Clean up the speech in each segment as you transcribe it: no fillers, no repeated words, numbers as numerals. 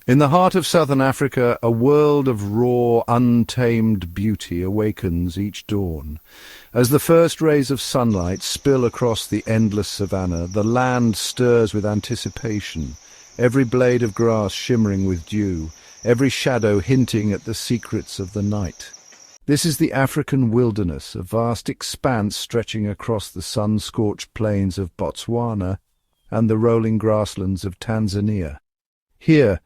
In the heart of southern Africa, a world of raw, untamed beauty awakens each dawn. As the first rays of sunlight spill across the endless savannah, the land stirs with anticipation, every blade of grass shimmering with dew, every shadow hinting at the secrets of the night. This is the African wilderness, a vast expanse stretching across the sun-scorched plains of Botswana and the rolling grasslands of Tanzania. Here,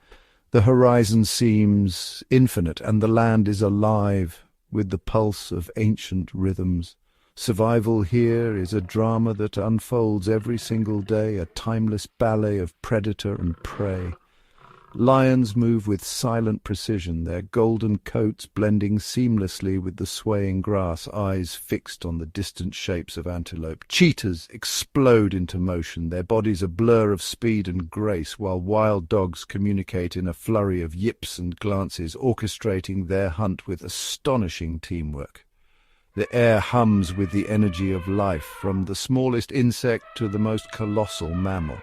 the horizon seems infinite, and the land is alive with the pulse of ancient rhythms. Survival here is a drama that unfolds every single day, a timeless ballet of predator and prey. Lions move with silent precision, their golden coats blending seamlessly with the swaying grass, eyes fixed on the distant shapes of antelope. Cheetahs explode into motion, their bodies a blur of speed and grace, while wild dogs communicate in a flurry of yips and glances, orchestrating their hunt with astonishing teamwork. The air hums with the energy of life, from the smallest insect to the most colossal mammal.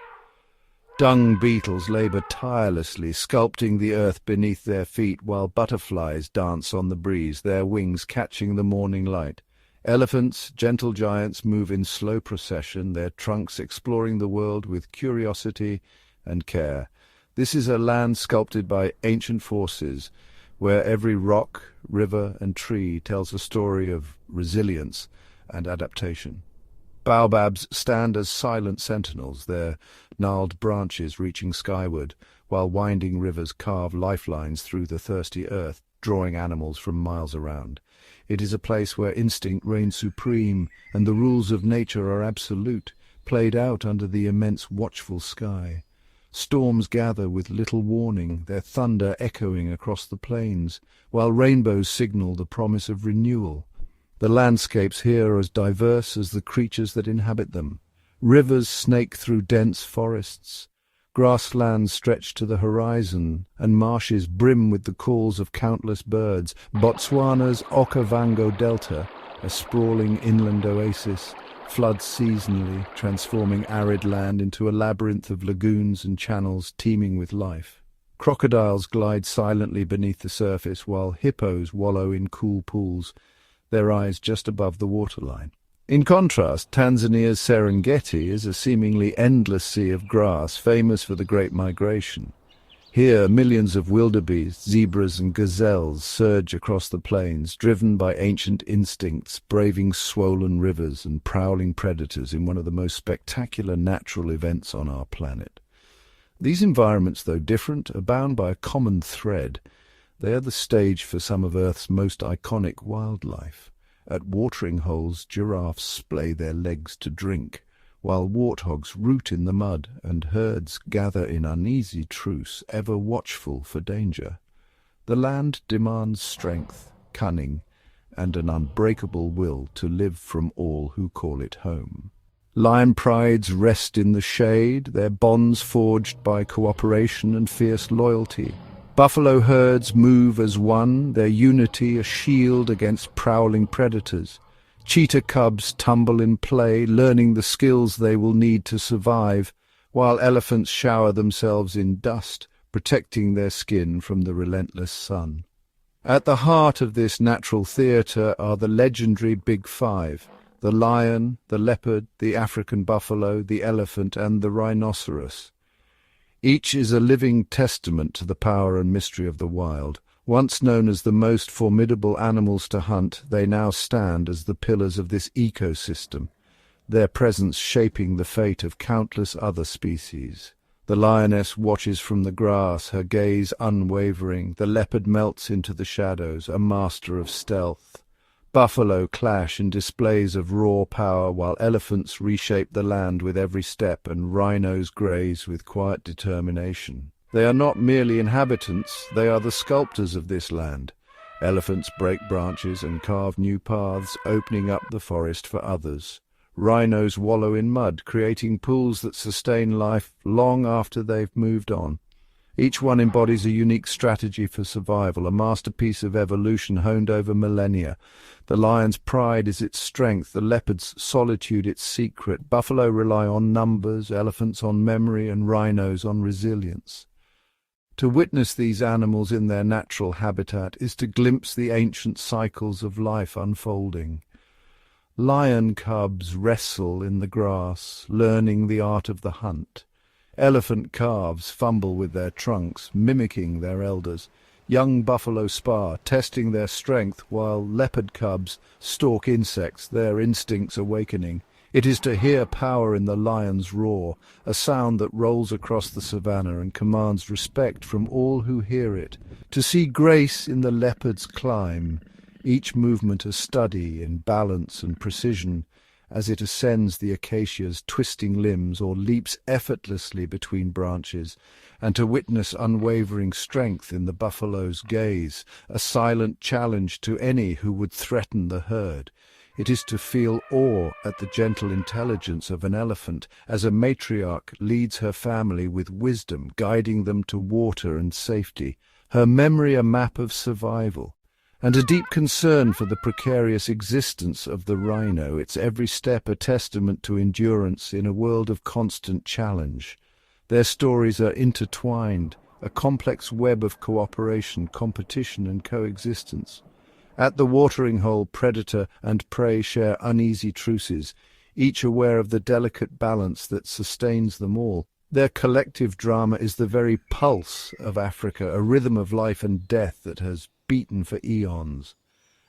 Dung beetles labor tirelessly, sculpting the earth beneath their feet, while butterflies dance on the breeze, their wings catching the morning light. Elephants, gentle giants, move in slow procession, their trunks exploring the world with curiosity and care. This is a land sculpted by ancient forces, where every rock, river, and tree tells a story of resilience and adaptation. Baobabs stand as silent sentinels, their gnarled branches reaching skyward, while winding rivers carve lifelines through the thirsty earth, drawing animals from miles around. It is a place where instinct reigns supreme, and the rules of nature are absolute, played out under the immense watchful sky. Storms gather with little warning, their thunder echoing across the plains, while rainbows signal the promise of renewal. The landscapes here are as diverse as the creatures that inhabit them. Rivers snake through dense forests, grasslands stretch to the horizon, and marshes brim with the calls of countless birds. Botswana's Okavango Delta, a sprawling inland oasis, floods seasonally, transforming arid land into a labyrinth of lagoons and channels teeming with life. Crocodiles glide silently beneath the surface, while hippos wallow in cool pools, their eyes just above the waterline. In contrast, Tanzania's Serengeti is a seemingly endless sea of grass, famous for the Great Migration. Here, millions of wildebeest, zebras and gazelles surge across the plains, driven by ancient instincts, braving swollen rivers and prowling predators in one of the most spectacular natural events on our planet. These environments, though different, are bound by a common thread. They are the stage for some of Earth's most iconic wildlife. At watering holes, giraffes splay their legs to drink, while warthogs root in the mud and herds gather in uneasy truce, ever watchful for danger. The land demands strength, cunning, and an unbreakable will to live from all who call it home. Lion prides rest in the shade, their bonds forged by cooperation and fierce loyalty. Buffalo herds move as one, their unity a shield against prowling predators. Cheetah cubs tumble in play, learning the skills they will need to survive, while elephants shower themselves in dust, protecting their skin from the relentless sun. At the heart of this natural theatre are the legendary Big Five: the lion, the leopard, the African buffalo, the elephant, and the rhinoceros. Each is a living testament to the power and mystery of the wild. Once known as the most formidable animals to hunt, they now stand as the pillars of this ecosystem, their presence shaping the fate of countless other species. The lioness watches from the grass, her gaze unwavering. The leopard melts into the shadows, a master of stealth. Buffalo clash in displays of raw power, while elephants reshape the land with every step, and rhinos graze with quiet determination. They are not merely inhabitants, they are the sculptors of this land. Elephants break branches and carve new paths, opening up the forest for others. Rhinos wallow in mud, creating pools that sustain life long after they've moved on. Each one embodies a unique strategy for survival, a masterpiece of evolution honed over millennia. The lion's pride is its strength, the leopard's solitude its secret. Buffalo rely on numbers, elephants on memory, and rhinos on resilience. To witness these animals in their natural habitat is to glimpse the ancient cycles of life unfolding. Lion cubs wrestle in the grass, learning the art of the hunt. Elephant calves fumble with their trunks, mimicking their elders. Young buffalo spar, testing their strength, while leopard cubs stalk insects, their instincts awakening. It is to hear power in the lion's roar, a sound that rolls across the savannah and commands respect from all who hear it. To see grace in the leopard's climb, each movement a study in balance and precision, as it ascends the acacia's twisting limbs or leaps effortlessly between branches, and to witness unwavering strength in the buffalo's gaze, a silent challenge to any who would threaten the herd. It is to feel awe at the gentle intelligence of an elephant as a matriarch leads her family with wisdom, guiding them to water and safety, her memory a map of survival, and a deep concern for the precarious existence of the rhino, its every step a testament to endurance in a world of constant challenge. Their stories are intertwined, a complex web of cooperation, competition and coexistence. At the watering hole, predator and prey share uneasy truces, each aware of the delicate balance that sustains them all. Their collective drama is the very pulse of Africa, a rhythm of life and death that has beaten for eons.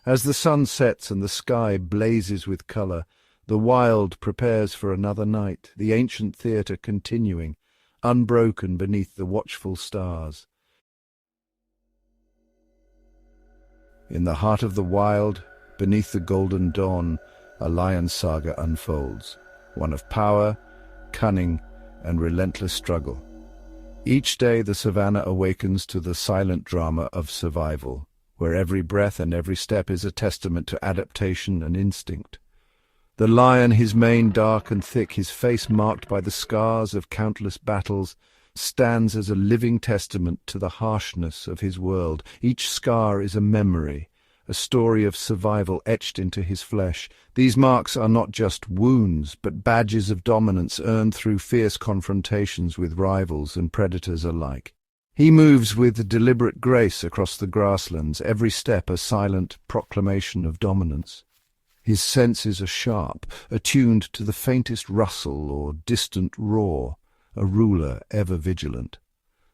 As the sun sets and the sky blazes with colour, the wild prepares for another night, the ancient theatre continuing, unbroken beneath the watchful stars. In the heart of the wild, beneath the golden dawn, a lion saga unfolds, one of power, cunning, and relentless struggle. Each day the savannah awakens to the silent drama of survival, where every breath and every step is a testament to adaptation and instinct. The lion, his mane dark and thick, his face marked by the scars of countless battles, stands as a living testament to the harshness of his world. Each scar is a memory, a story of survival etched into his flesh. These marks are not just wounds, but badges of dominance earned through fierce confrontations with rivals and predators alike. He moves with deliberate grace across the grasslands, every step a silent proclamation of dominance. His senses are sharp, attuned to the faintest rustle or distant roar, a ruler ever vigilant.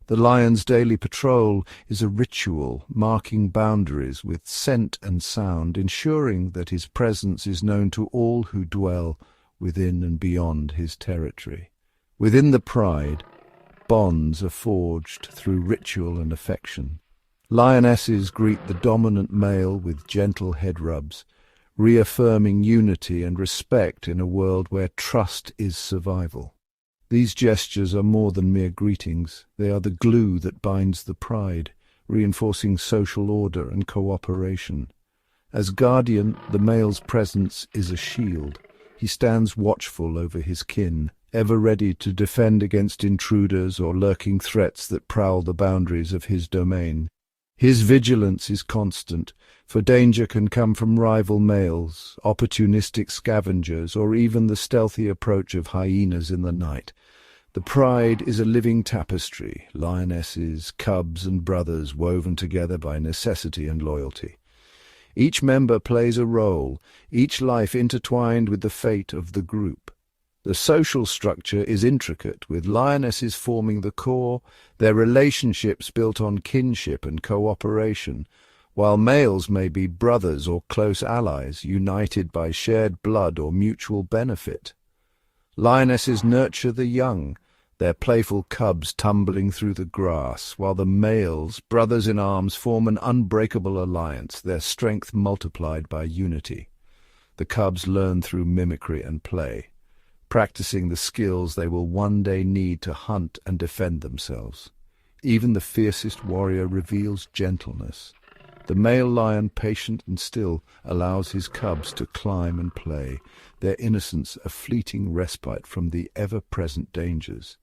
The lion's daily patrol is a ritual, marking boundaries with scent and sound, ensuring that his presence is known to all who dwell within and beyond his territory. Within the pride, bonds are forged through ritual and affection. Lionesses greet the dominant male with gentle head rubs, reaffirming unity and respect in a world where trust is survival. These gestures are more than mere greetings. They are the glue that binds the pride, reinforcing social order and cooperation. As guardian, the male's presence is a shield. He stands watchful over his kin, ever ready to defend against intruders or lurking threats that prowl the boundaries of his domain. His vigilance is constant, for danger can come from rival males, opportunistic scavengers, or even the stealthy approach of hyenas in the night. The pride is a living tapestry, lionesses, cubs and brothers woven together by necessity and loyalty. Each member plays a role, each life intertwined with the fate of the group. The social structure is intricate, with lionesses forming the core, their relationships built on kinship and cooperation, while males may be brothers or close allies, united by shared blood or mutual benefit. Lionesses nurture the young, their playful cubs tumbling through the grass, while the males, brothers in arms, form an unbreakable alliance, their strength multiplied by unity. The cubs learn through mimicry and play, practicing the skills they will one day need to hunt and defend themselves. Even the fiercest warrior reveals gentleness. The male lion, patient and still, allows his cubs to climb and play, their innocence a fleeting respite from the ever-present dangers.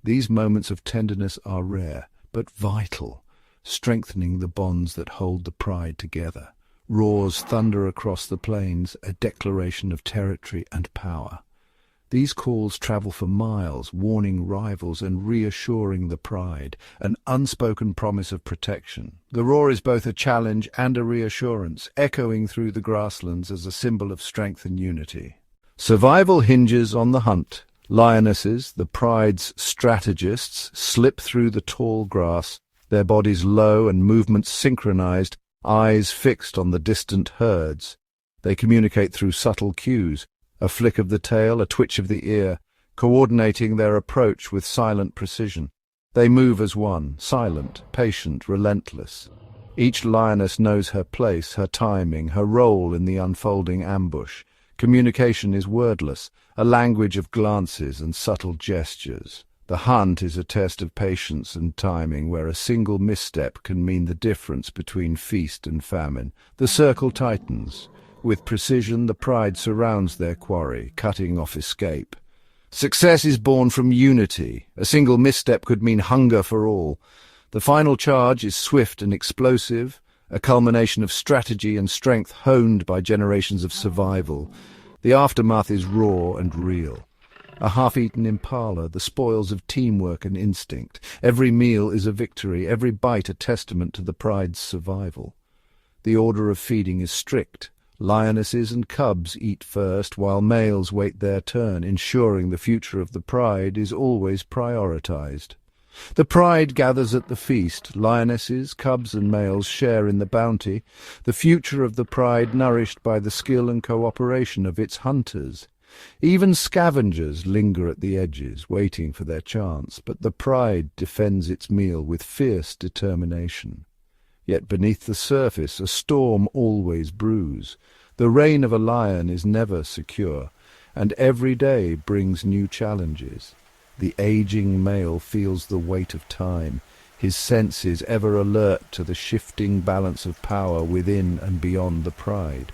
These moments of tenderness are rare, but vital, strengthening the bonds that hold the pride together. Roars thunder across the plains, a declaration of territory and power. These calls travel for miles, warning rivals and reassuring the pride, an unspoken promise of protection. The roar is both a challenge and a reassurance, echoing through the grasslands as a symbol of strength and unity. Survival hinges on the hunt. Lionesses, the pride's strategists, slip through the tall grass, their bodies low and movements synchronized, eyes fixed on the distant herds. They communicate through subtle cues, a flick of the tail, a twitch of the ear, coordinating their approach with silent precision. They move as one, silent, patient, relentless. Each lioness knows her place, her timing, her role in the unfolding ambush. Communication is wordless, a language of glances and subtle gestures. The hunt is a test of patience and timing, where a single misstep can mean the difference between feast and famine. The circle tightens. With precision, the pride surrounds their quarry, cutting off escape. Success is born from unity. A single misstep could mean hunger for all. The final charge is swift and explosive, a culmination of strategy and strength honed by generations of survival. The aftermath is raw and real. A half-eaten impala, the spoils of teamwork and instinct. Every meal is a victory, every bite a testament to the pride's survival. The order of feeding is strict. Lionesses and cubs eat first, while males wait their turn, ensuring the future of the pride is always prioritized. The pride gathers at the feast. Lionesses, cubs and males share in the bounty, the future of the pride nourished by the skill and cooperation of its hunters. Even scavengers linger at the edges, waiting for their chance, but the pride defends its meal with fierce determination. Yet beneath the surface a storm always brews. The reign of a lion is never secure, and every day brings new challenges. The aging male feels the weight of time, his senses ever alert to the shifting balance of power within and beyond the pride.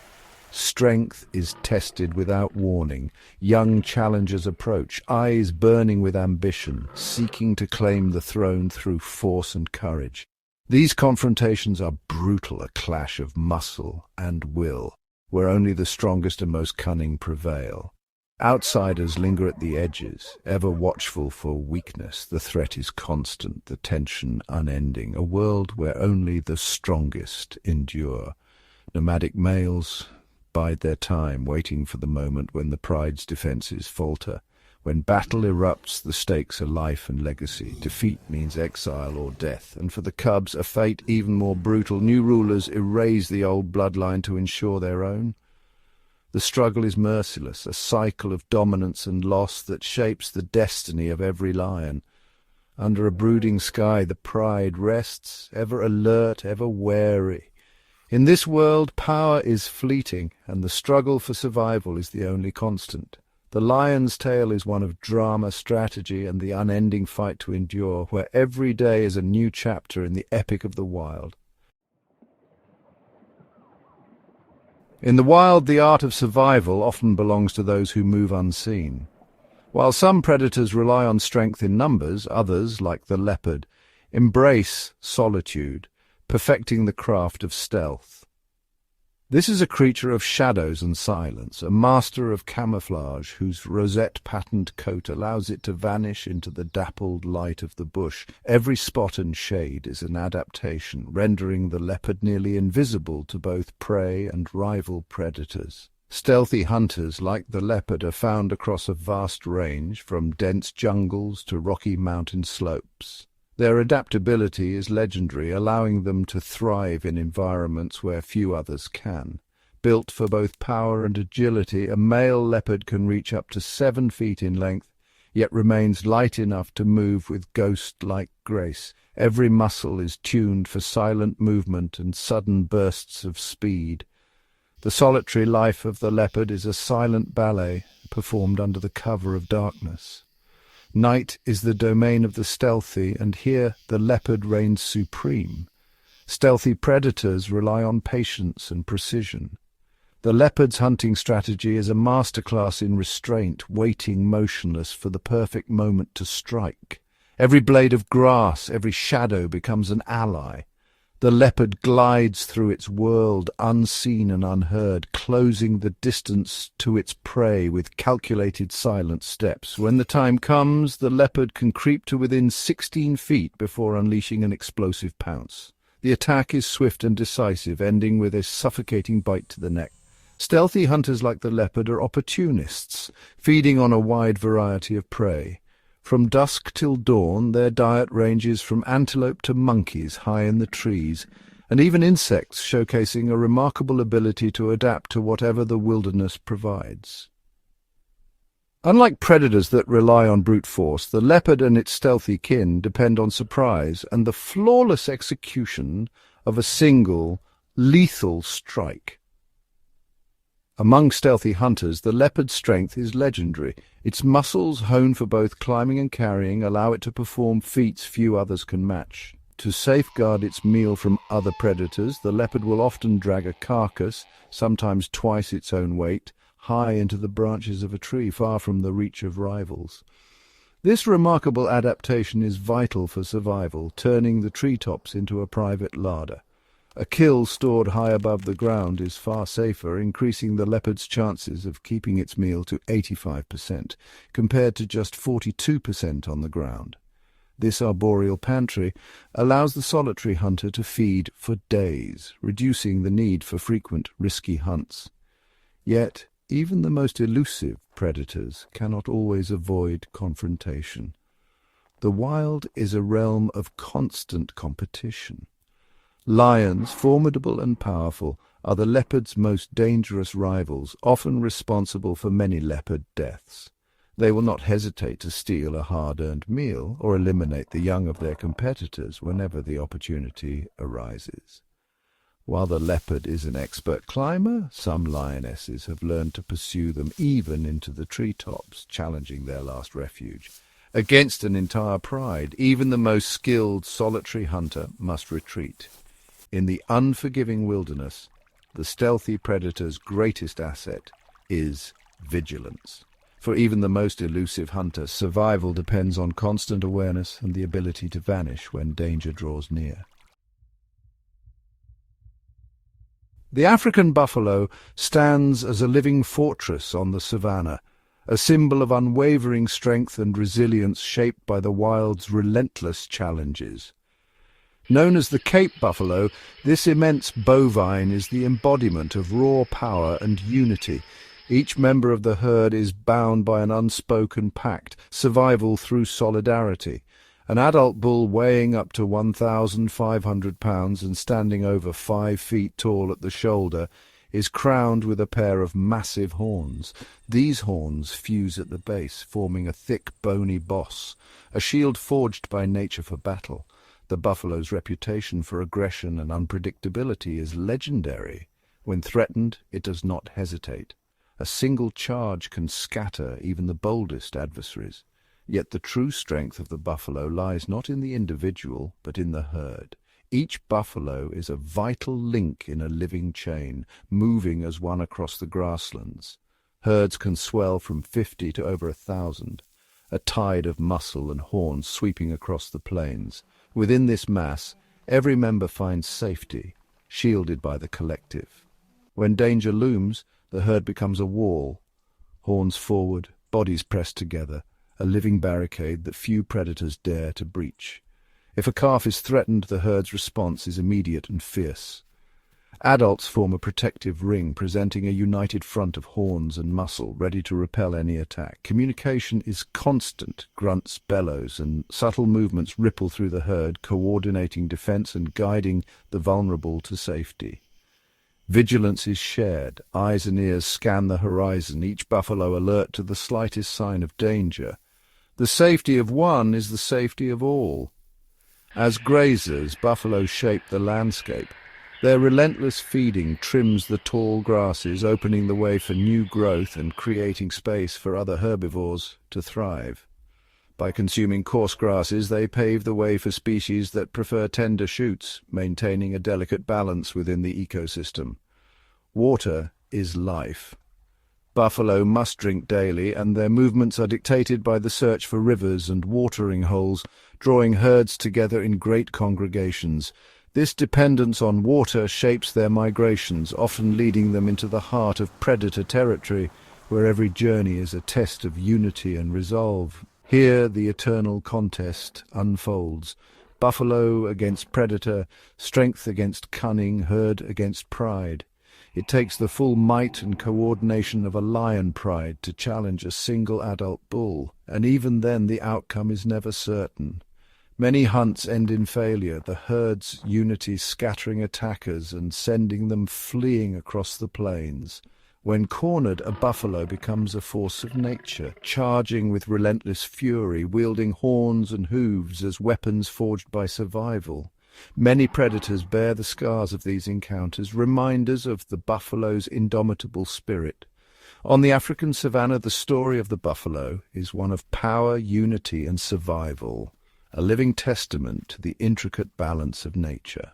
Strength is tested without warning. Young challengers approach, eyes burning with ambition, seeking to claim the throne through force and courage. These confrontations are brutal, a clash of muscle and will, where only the strongest and most cunning prevail. Outsiders linger at the edges, ever watchful for weakness. The threat is constant, the tension unending, a world where only the strongest endure. Nomadic males bide their time, waiting for the moment when the pride's defenses falter. When battle erupts, the stakes are life and legacy. Defeat means exile or death, and for the cubs, a fate even more brutal. New rulers erase the old bloodline to ensure their own. The struggle is merciless, a cycle of dominance and loss that shapes the destiny of every lion. Under a brooding sky, the pride rests, ever alert, ever wary. In this world, power is fleeting, and the struggle for survival is the only constant. The lion's tale is one of drama, strategy, and the unending fight to endure, where every day is a new chapter in the epic of the wild. In the wild, the art of survival often belongs to those who move unseen. While some predators rely on strength in numbers, others, like the leopard, embrace solitude, perfecting the craft of stealth. This is a creature of shadows and silence, a master of camouflage whose rosette-patterned coat allows it to vanish into the dappled light of the bush. Every spot and shade is an adaptation, rendering the leopard nearly invisible to both prey and rival predators. Stealthy hunters like the leopard are found across a vast range, from dense jungles to rocky mountain slopes. Their adaptability is legendary, allowing them to thrive in environments where few others can. Built for both power and agility, a male leopard can reach up to 7 feet in length, yet remains light enough to move with ghost-like grace. Every muscle is tuned for silent movement and sudden bursts of speed. The solitary life of the leopard is a silent ballet, performed under the cover of darkness. Night is the domain of the stealthy, and here the leopard reigns supreme. Stealthy predators rely on patience and precision. The leopard's hunting strategy is a masterclass in restraint, waiting motionless for the perfect moment to strike. Every blade of grass, every shadow becomes an ally. The leopard glides through its world unseen and unheard, closing the distance to its prey with calculated silent steps. When the time comes, the leopard can creep to within 16 feet before unleashing an explosive pounce. The attack is swift and decisive, ending with a suffocating bite to the neck. Stealthy hunters like the leopard are opportunists, feeding on a wide variety of prey. From dusk till dawn, their diet ranges from antelope to monkeys high in the trees, and even insects, showcasing a remarkable ability to adapt to whatever the wilderness provides. Unlike predators that rely on brute force, the leopard and its stealthy kin depend on surprise and the flawless execution of a single, lethal strike. Among stealthy hunters, the leopard's strength is legendary. Its muscles, honed for both climbing and carrying, allow it to perform feats few others can match. To safeguard its meal from other predators, the leopard will often drag a carcass, sometimes twice its own weight, high into the branches of a tree, far from the reach of rivals. This remarkable adaptation is vital for survival, turning the treetops into a private larder. A kill stored high above the ground is far safer, increasing the leopard's chances of keeping its meal to 85%, compared to just 42% on the ground. This arboreal pantry allows the solitary hunter to feed for days, reducing the need for frequent, risky hunts. Yet, even the most elusive predators cannot always avoid confrontation. The wild is a realm of constant competition. Lions, formidable and powerful, are the leopard's most dangerous rivals, often responsible for many leopard deaths. They will not hesitate to steal a hard-earned meal or eliminate the young of their competitors whenever the opportunity arises. While the leopard is an expert climber, some lionesses have learned to pursue them even into the treetops, challenging their last refuge. Against an entire pride, even the most skilled solitary hunter must retreat. In the unforgiving wilderness, the stealthy predator's greatest asset is vigilance. For even the most elusive hunter, survival depends on constant awareness and the ability to vanish when danger draws near. The African buffalo stands as a living fortress on the savannah, a symbol of unwavering strength and resilience shaped by the wild's relentless challenges. Known as the Cape buffalo, this immense bovine is the embodiment of raw power and unity. Each member of the herd is bound by an unspoken pact, survival through solidarity. An adult bull weighing up to 1,500 pounds and standing over 5 feet tall at the shoulder is crowned with a pair of massive horns. These horns fuse at the base, forming a thick, bony boss, a shield forged by nature for battle. The buffalo's reputation for aggression and unpredictability is legendary. When threatened, it does not hesitate. A single charge can scatter even the boldest adversaries. Yet the true strength of the buffalo lies not in the individual, but in the herd. Each buffalo is a vital link in a living chain, moving as one across the grasslands. Herds can swell from 50 to over 1,000, a tide of muscle and horns sweeping across the plains. Within this mass, every member finds safety, shielded by the collective. When danger looms, the herd becomes a wall, horns forward, bodies pressed together, a living barricade that few predators dare to breach. If a calf is threatened, the herd's response is immediate and fierce. Adults form a protective ring, presenting a united front of horns and muscle, ready to repel any attack. Communication is constant. Grunts, bellows, and subtle movements ripple through the herd, coordinating defense and guiding the vulnerable to safety. Vigilance is shared. Eyes and ears scan the horizon, each buffalo alert to the slightest sign of danger. The safety of one is the safety of all. As grazers, buffalo shape the landscape. Their relentless feeding trims the tall grasses, opening the way for new growth and creating space for other herbivores to thrive. By consuming coarse grasses, they pave the way for species that prefer tender shoots, maintaining a delicate balance within the ecosystem. Water is life. Buffalo must drink daily, and their movements are dictated by the search for rivers and watering holes, drawing herds together in great congregations. This dependence on water shapes their migrations, often leading them into the heart of predator territory, where every journey is a test of unity and resolve. Here the eternal contest unfolds. Buffalo against predator, strength against cunning, herd against pride. It takes the full might and coordination of a lion pride to challenge a single adult bull, and even then the outcome is never certain. Many hunts end in failure, the herd's unity scattering attackers and sending them fleeing across the plains. When cornered, a buffalo becomes a force of nature, charging with relentless fury, wielding horns and hooves as weapons forged by survival. Many predators bear the scars of these encounters, reminders of the buffalo's indomitable spirit. On the African savanna, the story of the buffalo is one of power, unity, and survival, a living testament to the intricate balance of nature.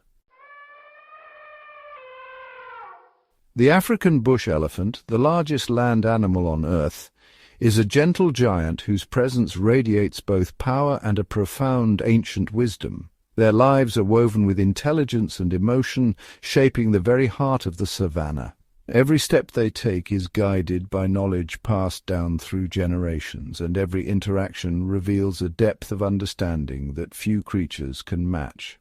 The African bush elephant, the largest land animal on Earth, is a gentle giant whose presence radiates both power and a profound ancient wisdom. Their lives are woven with intelligence and emotion, shaping the very heart of the savanna. Every step they take is guided by knowledge passed down through generations, and every interaction reveals a depth of understanding that few creatures can match.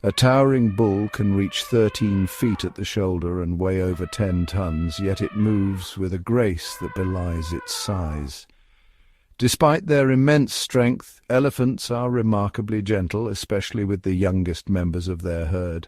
A towering bull can reach 13 feet at the shoulder and weigh over 10 tons, yet it moves with a grace that belies its size. Despite their immense strength, elephants are remarkably gentle, especially with the youngest members of their herd.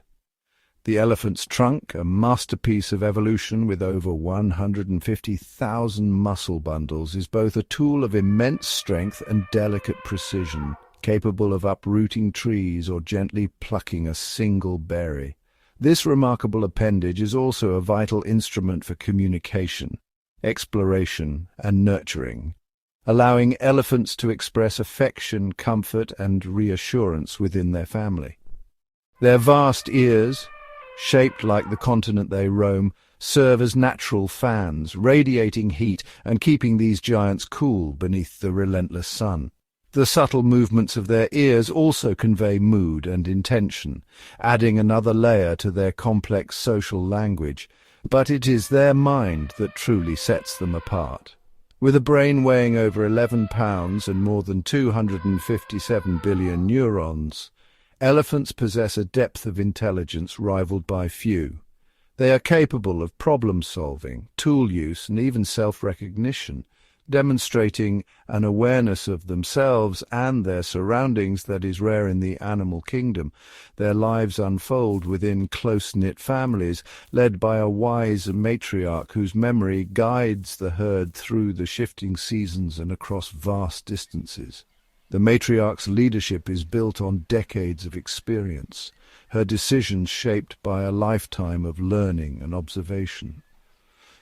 The elephant's trunk, a masterpiece of evolution with over 150,000 muscle bundles, is both a tool of immense strength and delicate precision, capable of uprooting trees or gently plucking a single berry. This remarkable appendage is also a vital instrument for communication, exploration, and nurturing, allowing elephants to express affection, comfort, and reassurance within their family. Their vast ears, shaped like the continent they roam, serve as natural fans, radiating heat and keeping these giants cool beneath the relentless sun. The subtle movements of their ears also convey mood and intention, adding another layer to their complex social language, but it is their mind that truly sets them apart. With a brain weighing over 11 pounds and more than 257 billion neurons, elephants possess a depth of intelligence rivaled by few. They are capable of problem-solving, tool use, and even self-recognition, demonstrating an awareness of themselves and their surroundings that is rare in the animal kingdom. Their lives unfold within close-knit families, led by a wise matriarch whose memory guides the herd through the shifting seasons and across vast distances. The matriarch's leadership is built on decades of experience, her decisions shaped by a lifetime of learning and observation.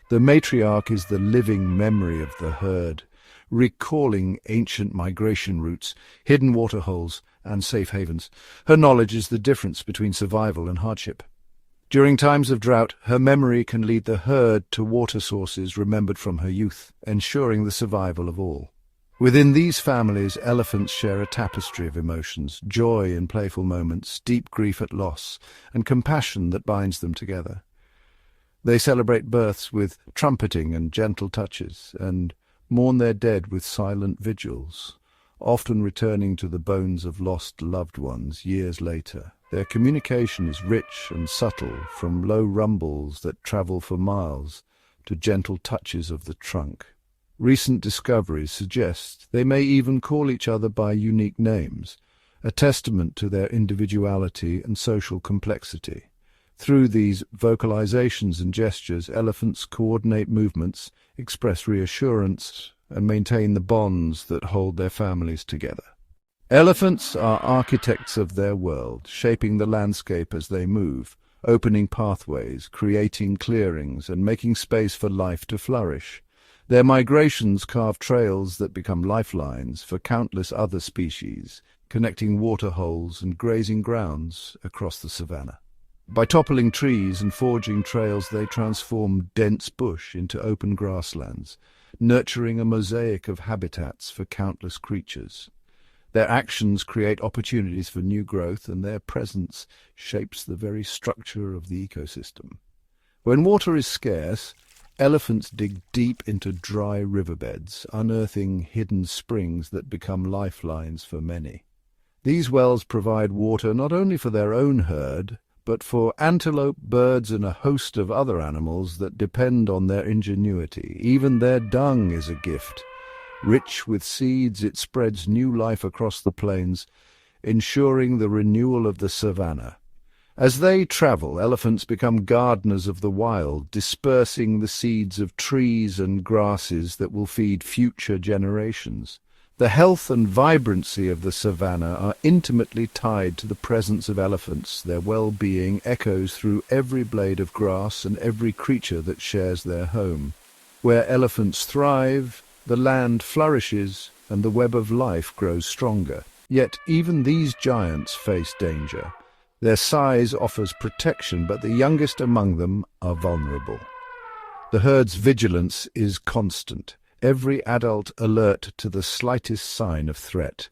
The matriarch is the living memory of the herd, recalling ancient migration routes, hidden waterholes, and safe havens. Her knowledge is the difference between survival and hardship. During times of drought, her memory can lead the herd to water sources remembered from her youth, ensuring the survival of all. Within these families, elephants share a tapestry of emotions, joy in playful moments, deep grief at loss, and compassion that binds them together. They celebrate births with trumpeting and gentle touches, and mourn their dead with silent vigils, often returning to the bones of lost loved ones years later. Their communication is rich and subtle, from low rumbles that travel for miles to gentle touches of the trunk. Recent discoveries suggest they may even call each other by unique names, a testament to their individuality and social complexity. Through these vocalizations and gestures, elephants coordinate movements, express reassurance, and maintain the bonds that hold their families together. Elephants are architects of their world, shaping the landscape as they move, opening pathways, creating clearings, and making space for life to flourish. Their migrations carve trails that become lifelines for countless other species, connecting waterholes and grazing grounds across the savanna. By toppling trees and forging trails, they transform dense bush into open grasslands, nurturing a mosaic of habitats for countless creatures. Their actions create opportunities for new growth, and their presence shapes the very structure of the ecosystem. When water is scarce, elephants dig deep into dry riverbeds, unearthing hidden springs that become lifelines for many. These wells provide water not only for their own herd, but for antelope, birds, and a host of other animals that depend on their ingenuity. Even their dung is a gift. Rich with seeds, it spreads new life across the plains, ensuring the renewal of the savannah. As they travel, elephants become gardeners of the wild, dispersing the seeds of trees and grasses that will feed future generations. The health and vibrancy of the savannah are intimately tied to the presence of elephants. Their well-being echoes through every blade of grass and every creature that shares their home. Where elephants thrive, the land flourishes and the web of life grows stronger. Yet even these giants face danger. Their size offers protection, but the youngest among them are vulnerable. The herd's vigilance is constant, every adult alert to the slightest sign of threat.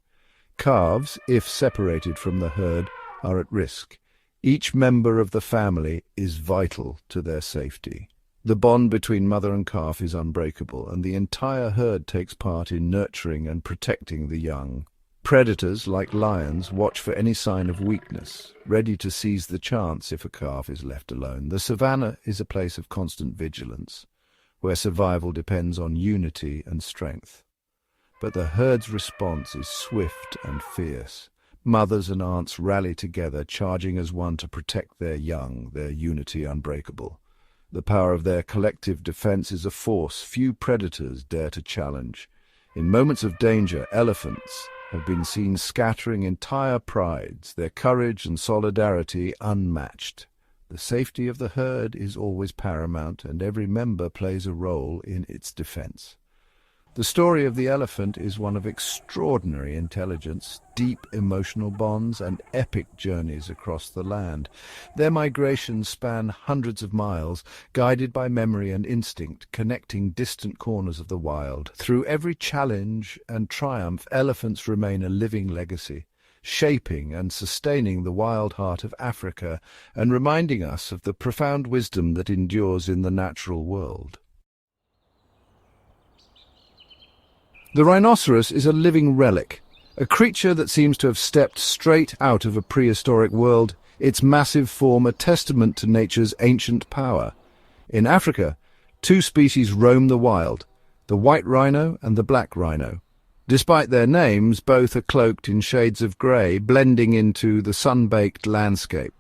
Calves, if separated from the herd, are at risk. Each member of the family is vital to their safety. The bond between mother and calf is unbreakable, and the entire herd takes part in nurturing and protecting the young. Predators, like lions, watch for any sign of weakness, ready to seize the chance if a calf is left alone. The savannah is a place of constant vigilance, where survival depends on unity and strength. But the herd's response is swift and fierce. Mothers and aunts rally together, charging as one to protect their young, their unity unbreakable. The power of their collective defense is a force few predators dare to challenge. In moments of danger, elephants have been seen scattering entire prides, their courage and solidarity unmatched. The safety of the herd is always paramount, and every member plays a role in its defense. The story of the elephant is one of extraordinary intelligence, deep emotional bonds, and epic journeys across the land. Their migrations span hundreds of miles, guided by memory and instinct, connecting distant corners of the wild. Through every challenge and triumph, elephants remain a living legacy, shaping and sustaining the wild heart of Africa and reminding us of the profound wisdom that endures in the natural world. The rhinoceros is a living relic, a creature that seems to have stepped straight out of a prehistoric world, its massive form a testament to nature's ancient power. In Africa, two species roam the wild, the white rhino and the black rhino. Despite their names, both are cloaked in shades of grey, blending into the sun-baked landscape.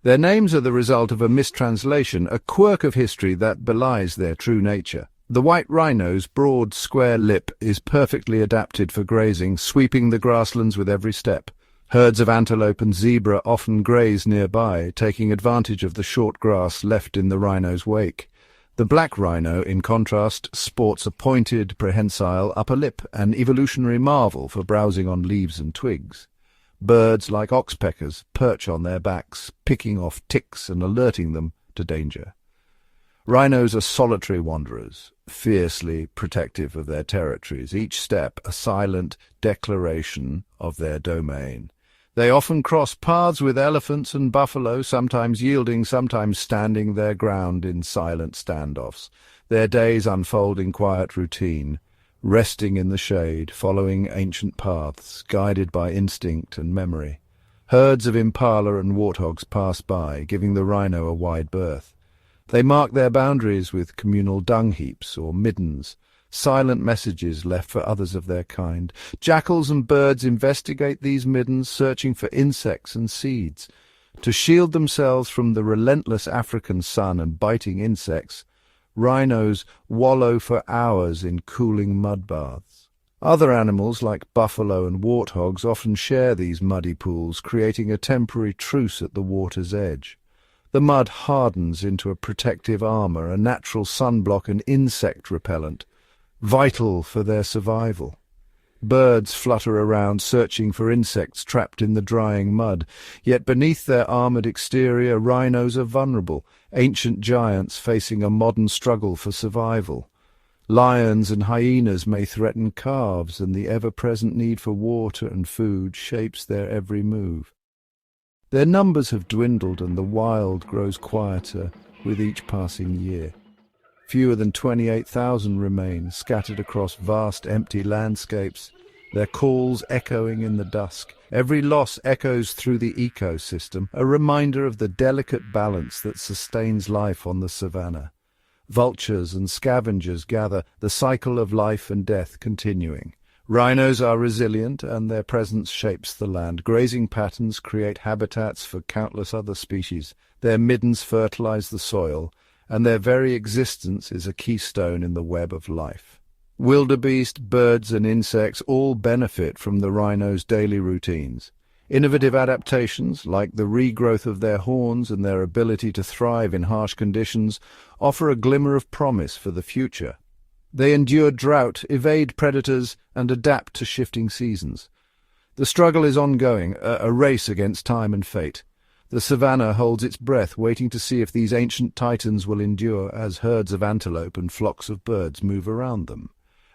Their names are the result of a mistranslation, a quirk of history that belies their true nature. The white rhino's broad, square lip is perfectly adapted for grazing, sweeping the grasslands with every step. Herds of antelope and zebra often graze nearby, taking advantage of the short grass left in the rhino's wake. The black rhino, in contrast, sports a pointed, prehensile upper lip, an evolutionary marvel for browsing on leaves and twigs. Birds, like oxpeckers, perch on their backs, picking off ticks and alerting them to danger. Rhinos are solitary wanderers, fiercely protective of their territories, each step a silent declaration of their domain. They often cross paths with elephants and buffalo, sometimes yielding, sometimes standing their ground in silent standoffs. Their days unfold in quiet routine, resting in the shade, following ancient paths, guided by instinct and memory. Herds of impala and warthogs pass by, giving the rhino a wide berth. They mark their boundaries with communal dung heaps or middens, silent messages left for others of their kind. Jackals and birds investigate these middens, searching for insects and seeds. To shield themselves from the relentless African sun and biting insects, rhinos wallow for hours in cooling mud baths. Other animals, like buffalo and warthogs, often share these muddy pools, creating a temporary truce at the water's edge. The mud hardens into a protective armor, a natural sunblock and insect repellent, vital for their survival. Birds flutter around, searching for insects trapped in the drying mud, yet beneath their armored exterior, rhinos are vulnerable, ancient giants facing a modern struggle for survival. Lions and hyenas may threaten calves, and the ever-present need for water and food shapes their every move. Their numbers have dwindled, and the wild grows quieter with each passing year. Fewer than 28,000 remain, scattered across vast empty landscapes, their calls echoing in the dusk. Every loss echoes through the ecosystem, a reminder of the delicate balance that sustains life on the savanna. Vultures and scavengers gather, the cycle of life and death continuing. Rhinos are resilient, and their presence shapes the land. Grazing patterns create habitats for countless other species. Their middens fertilize the soil, and their very existence is a keystone in the web of life. Wildebeest, birds and insects all benefit from the rhino's daily routines. Innovative adaptations, like the regrowth of their horns and their ability to thrive in harsh conditions, offer a glimmer of promise for the future. They endure drought, evade predators, and adapt to shifting seasons. The struggle is ongoing, a race against time and fate. The savanna holds its breath, waiting to see if these ancient titans will endure as herds of antelope and flocks of birds move around them.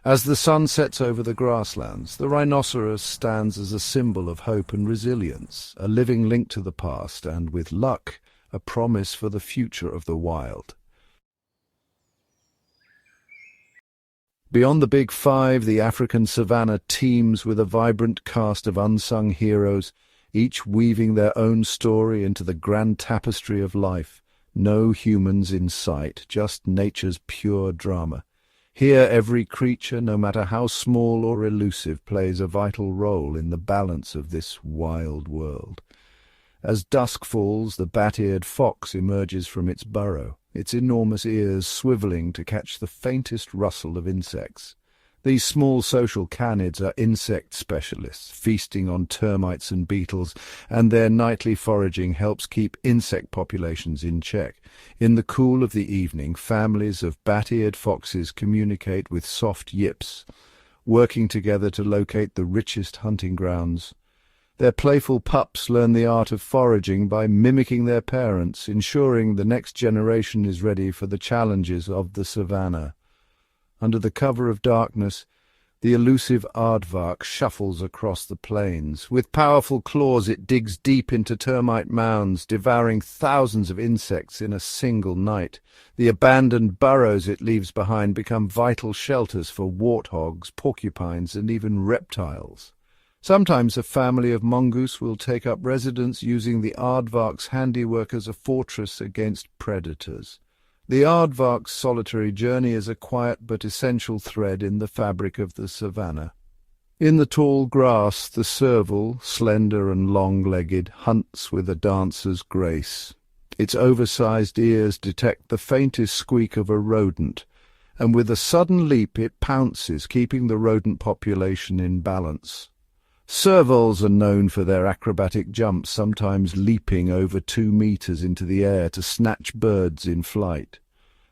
As the sun sets over the grasslands, the rhinoceros stands as a symbol of hope and resilience, a living link to the past, and, with luck, a promise for the future of the wild. Beyond the Big Five, the African savanna teems with a vibrant cast of unsung heroes, each weaving their own story into the grand tapestry of life. No humans in sight, just nature's pure drama. Here every creature, no matter how small or elusive, plays a vital role in the balance of this wild world. As dusk falls, the bat-eared fox emerges from its burrow, its enormous ears swiveling to catch the faintest rustle of insects. These small social canids are insect specialists, feasting on termites and beetles, and their nightly foraging helps keep insect populations in check. In the cool of the evening, families of bat-eared foxes communicate with soft yips, working together to locate the richest hunting grounds. Their playful pups learn the art of foraging by mimicking their parents, ensuring the next generation is ready for the challenges of the savanna. Under the cover of darkness, the elusive aardvark shuffles across the plains. With powerful claws it digs deep into termite mounds, devouring thousands of insects in a single night. The abandoned burrows it leaves behind become vital shelters for warthogs, porcupines, and even reptiles. Sometimes a family of mongoose will take up residence, using the aardvark's handiwork as a fortress against predators. The aardvark's solitary journey is a quiet but essential thread in the fabric of the savanna. In the tall grass, the serval, slender and long-legged, hunts with a dancer's grace. Its oversized ears detect the faintest squeak of a rodent, and with a sudden leap it pounces, keeping the rodent population in balance. Servals are known for their acrobatic jumps, sometimes leaping over 2 meters into the air to snatch birds in flight.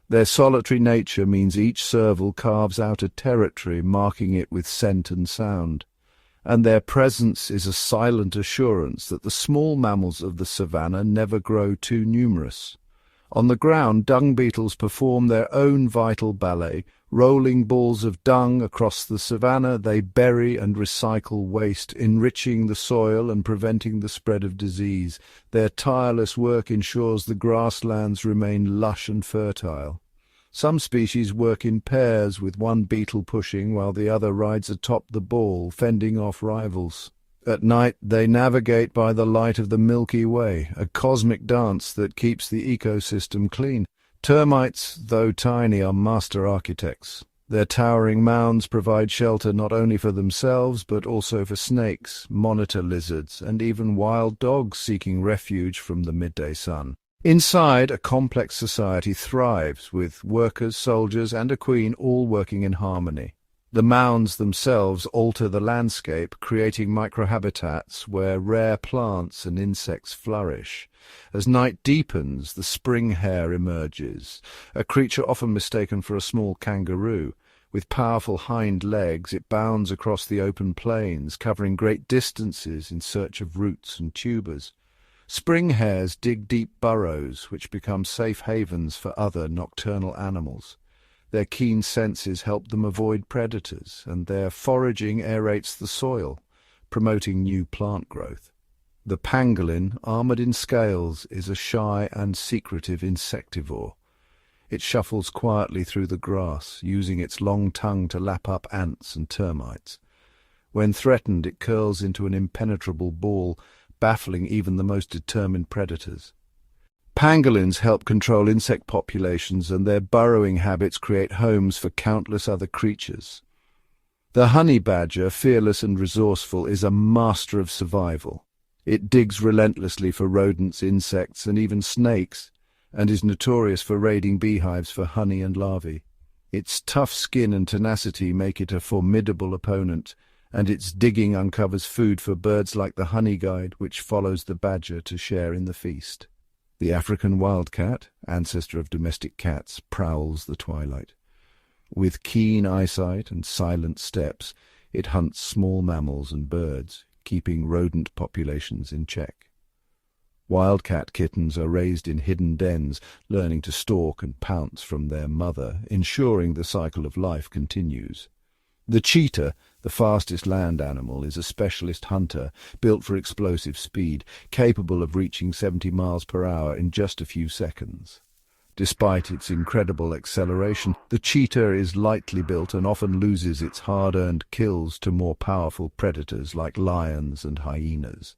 Their solitary nature means each serval carves out a territory, marking it with scent and sound. And their presence is a silent assurance that the small mammals of the savanna never grow too numerous. On the ground, dung beetles perform their own vital ballet. Rolling balls of dung across the savanna, they bury and recycle waste, enriching the soil and preventing the spread of disease. Their tireless work ensures the grasslands remain lush and fertile. Some species work in pairs, with one beetle pushing while the other rides atop the ball, fending off rivals. At night they navigate by the light of the Milky Way, a cosmic dance that keeps the ecosystem clean. Termites, though tiny, are master architects. Their towering mounds provide shelter not only for themselves but also for snakes, monitor lizards, and even wild dogs seeking refuge from the midday sun. Inside, a complex society thrives, with workers, soldiers, and a queen all working in harmony. The mounds themselves alter the landscape, creating microhabitats where rare plants and insects flourish. As night deepens, the spring hare emerges, a creature often mistaken for a small kangaroo. With powerful hind legs, it bounds across the open plains, covering great distances in search of roots and tubers. Spring hares dig deep burrows, which become safe havens for other nocturnal animals. Their keen senses help them avoid predators, and their foraging aerates the soil, promoting new plant growth. The pangolin, armored in scales, is a shy and secretive insectivore. It shuffles quietly through the grass, using its long tongue to lap up ants and termites. When threatened, it curls into an impenetrable ball, baffling even the most determined predators. Pangolins help control insect populations, and their burrowing habits create homes for countless other creatures. The honey badger, fearless and resourceful, is a master of survival. It digs relentlessly for rodents, insects, and even snakes, and is notorious for raiding beehives for honey and larvae. Its tough skin and tenacity make it a formidable opponent, and its digging uncovers food for birds like the honey guide, which follows the badger to share in the feast. The African wildcat, ancestor of domestic cats, prowls the twilight. With keen eyesight and silent steps, it hunts small mammals and birds, keeping rodent populations in check. Wildcat kittens are raised in hidden dens, learning to stalk and pounce from their mother, ensuring the cycle of life continues. The cheetah, the fastest land animal, is a specialist hunter built for explosive speed, capable of reaching 70 miles per hour in just a few seconds. Despite its incredible acceleration, the cheetah is lightly built and often loses its hard-earned kills to more powerful predators like lions and hyenas.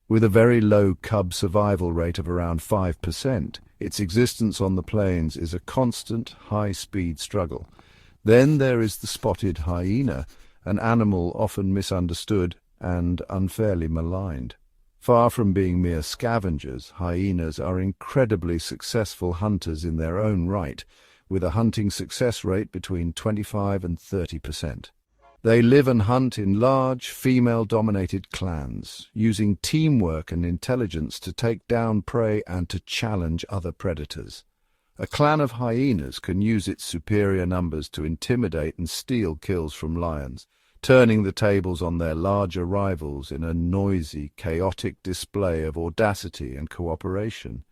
With a very low cub survival rate of around 5%, its existence on the plains is a constant, high-speed struggle. Then there is the spotted hyena, an animal often misunderstood and unfairly maligned. Far from being mere scavengers, hyenas are incredibly successful hunters in their own right, with a hunting success rate between 25 and 30%. They live and hunt in large, female-dominated clans, using teamwork and intelligence to take down prey and to challenge other predators. A clan of hyenas can use its superior numbers to intimidate and steal kills from lions, turning the tables on their larger rivals in a noisy, chaotic display of audacity and cooperation.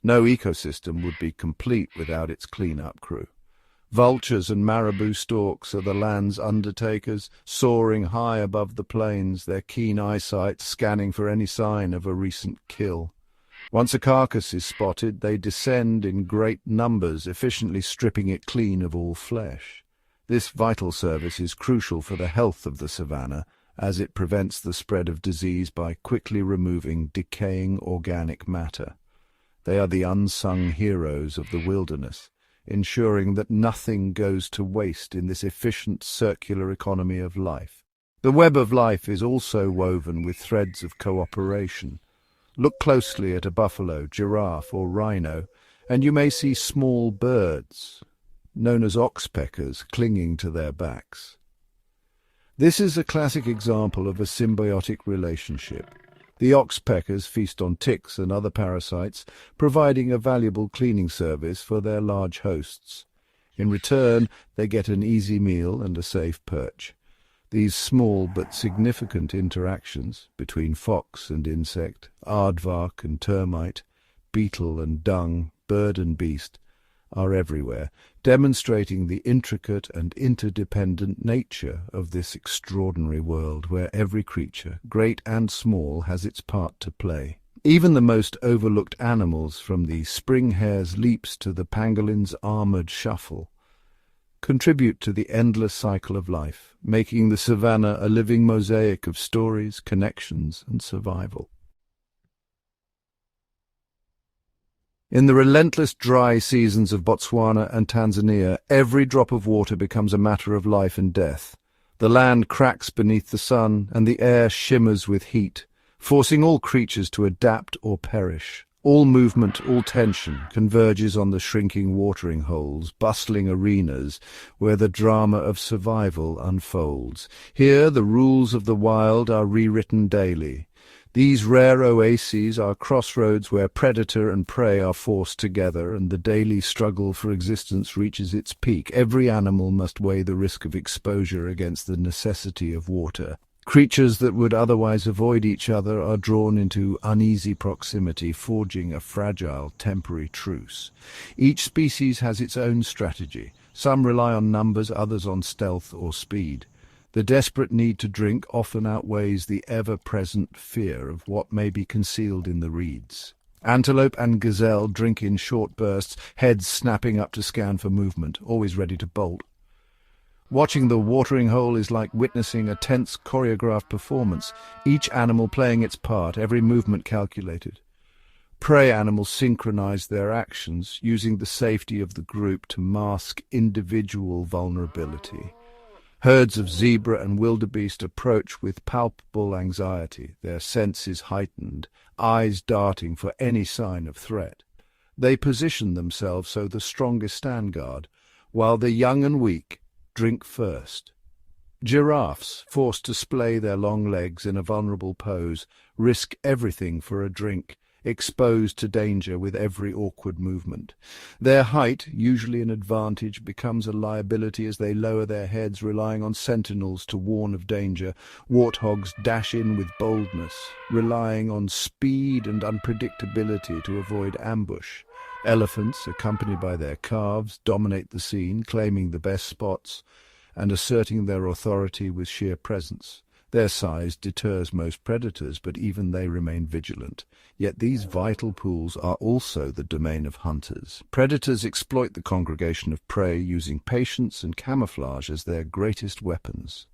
No ecosystem would be complete without its clean-up crew. Vultures and marabou storks are the land's undertakers, soaring high above the plains, their keen eyesight scanning for any sign of a recent kill. Once a carcass is spotted, they descend in great numbers, efficiently stripping it clean of all flesh. This vital service is crucial for the health of the savannah, as it prevents the spread of disease by quickly removing decaying organic matter. They are the unsung heroes of the wilderness, ensuring that nothing goes to waste in this efficient circular economy of life. The web of life is also woven with threads of cooperation. Look closely at a buffalo, giraffe, or rhino, and you may see small birds, known as oxpeckers, clinging to their backs. This is a classic example of a symbiotic relationship. The oxpeckers feast on ticks and other parasites, providing a valuable cleaning service for their large hosts. In return, they get an easy meal and a safe perch. These small but significant interactions between fox and insect, aardvark and termite, beetle and dung, bird and beast, are everywhere, demonstrating the intricate and interdependent nature of this extraordinary world where every creature, great and small, has its part to play. Even the most overlooked animals, from the spring hare's leaps to the pangolin's armored shuffle, contribute to the endless cycle of life, making the savannah a living mosaic of stories, connections, and survival. In the relentless dry seasons of Botswana and Tanzania, every drop of water becomes a matter of life and death. The land cracks beneath the sun, and the air shimmers with heat, forcing all creatures to adapt or perish. All movement, all tension, converges on the shrinking watering holes, bustling arenas, where the drama of survival unfolds. Here the rules of the wild are rewritten daily. These rare oases are crossroads where predator and prey are forced together, and the daily struggle for existence reaches its peak. Every animal must weigh the risk of exposure against the necessity of water. Creatures that would otherwise avoid each other are drawn into uneasy proximity, forging a fragile, temporary truce. Each species has its own strategy. Some rely on numbers, others on stealth or speed. The desperate need to drink often outweighs the ever-present fear of what may be concealed in the reeds. Antelope and gazelle drink in short bursts, heads snapping up to scan for movement, always ready to bolt. Watching the watering hole is like witnessing a tense choreographed performance, each animal playing its part, every movement calculated. Prey animals synchronize their actions, using the safety of the group to mask individual vulnerability. Herds of zebra and wildebeest approach with palpable anxiety, their senses heightened, eyes darting for any sign of threat. They position themselves so the strongest stand guard, while the young and weak drink first. Giraffes, forced to splay their long legs in a vulnerable pose, risk everything for a drink, exposed to danger with every awkward movement. Their height, usually an advantage, becomes a liability as they lower their heads, relying on sentinels to warn of danger. Warthogs dash in with boldness, relying on speed and unpredictability to avoid ambush. Elephants, accompanied by their calves, dominate the scene, claiming the best spots and asserting their authority with sheer presence. Their size deters most predators, but even they remain vigilant. Yet these vital pools are also the domain of hunters. Predators exploit the congregation of prey, using patience and camouflage as their greatest weapons.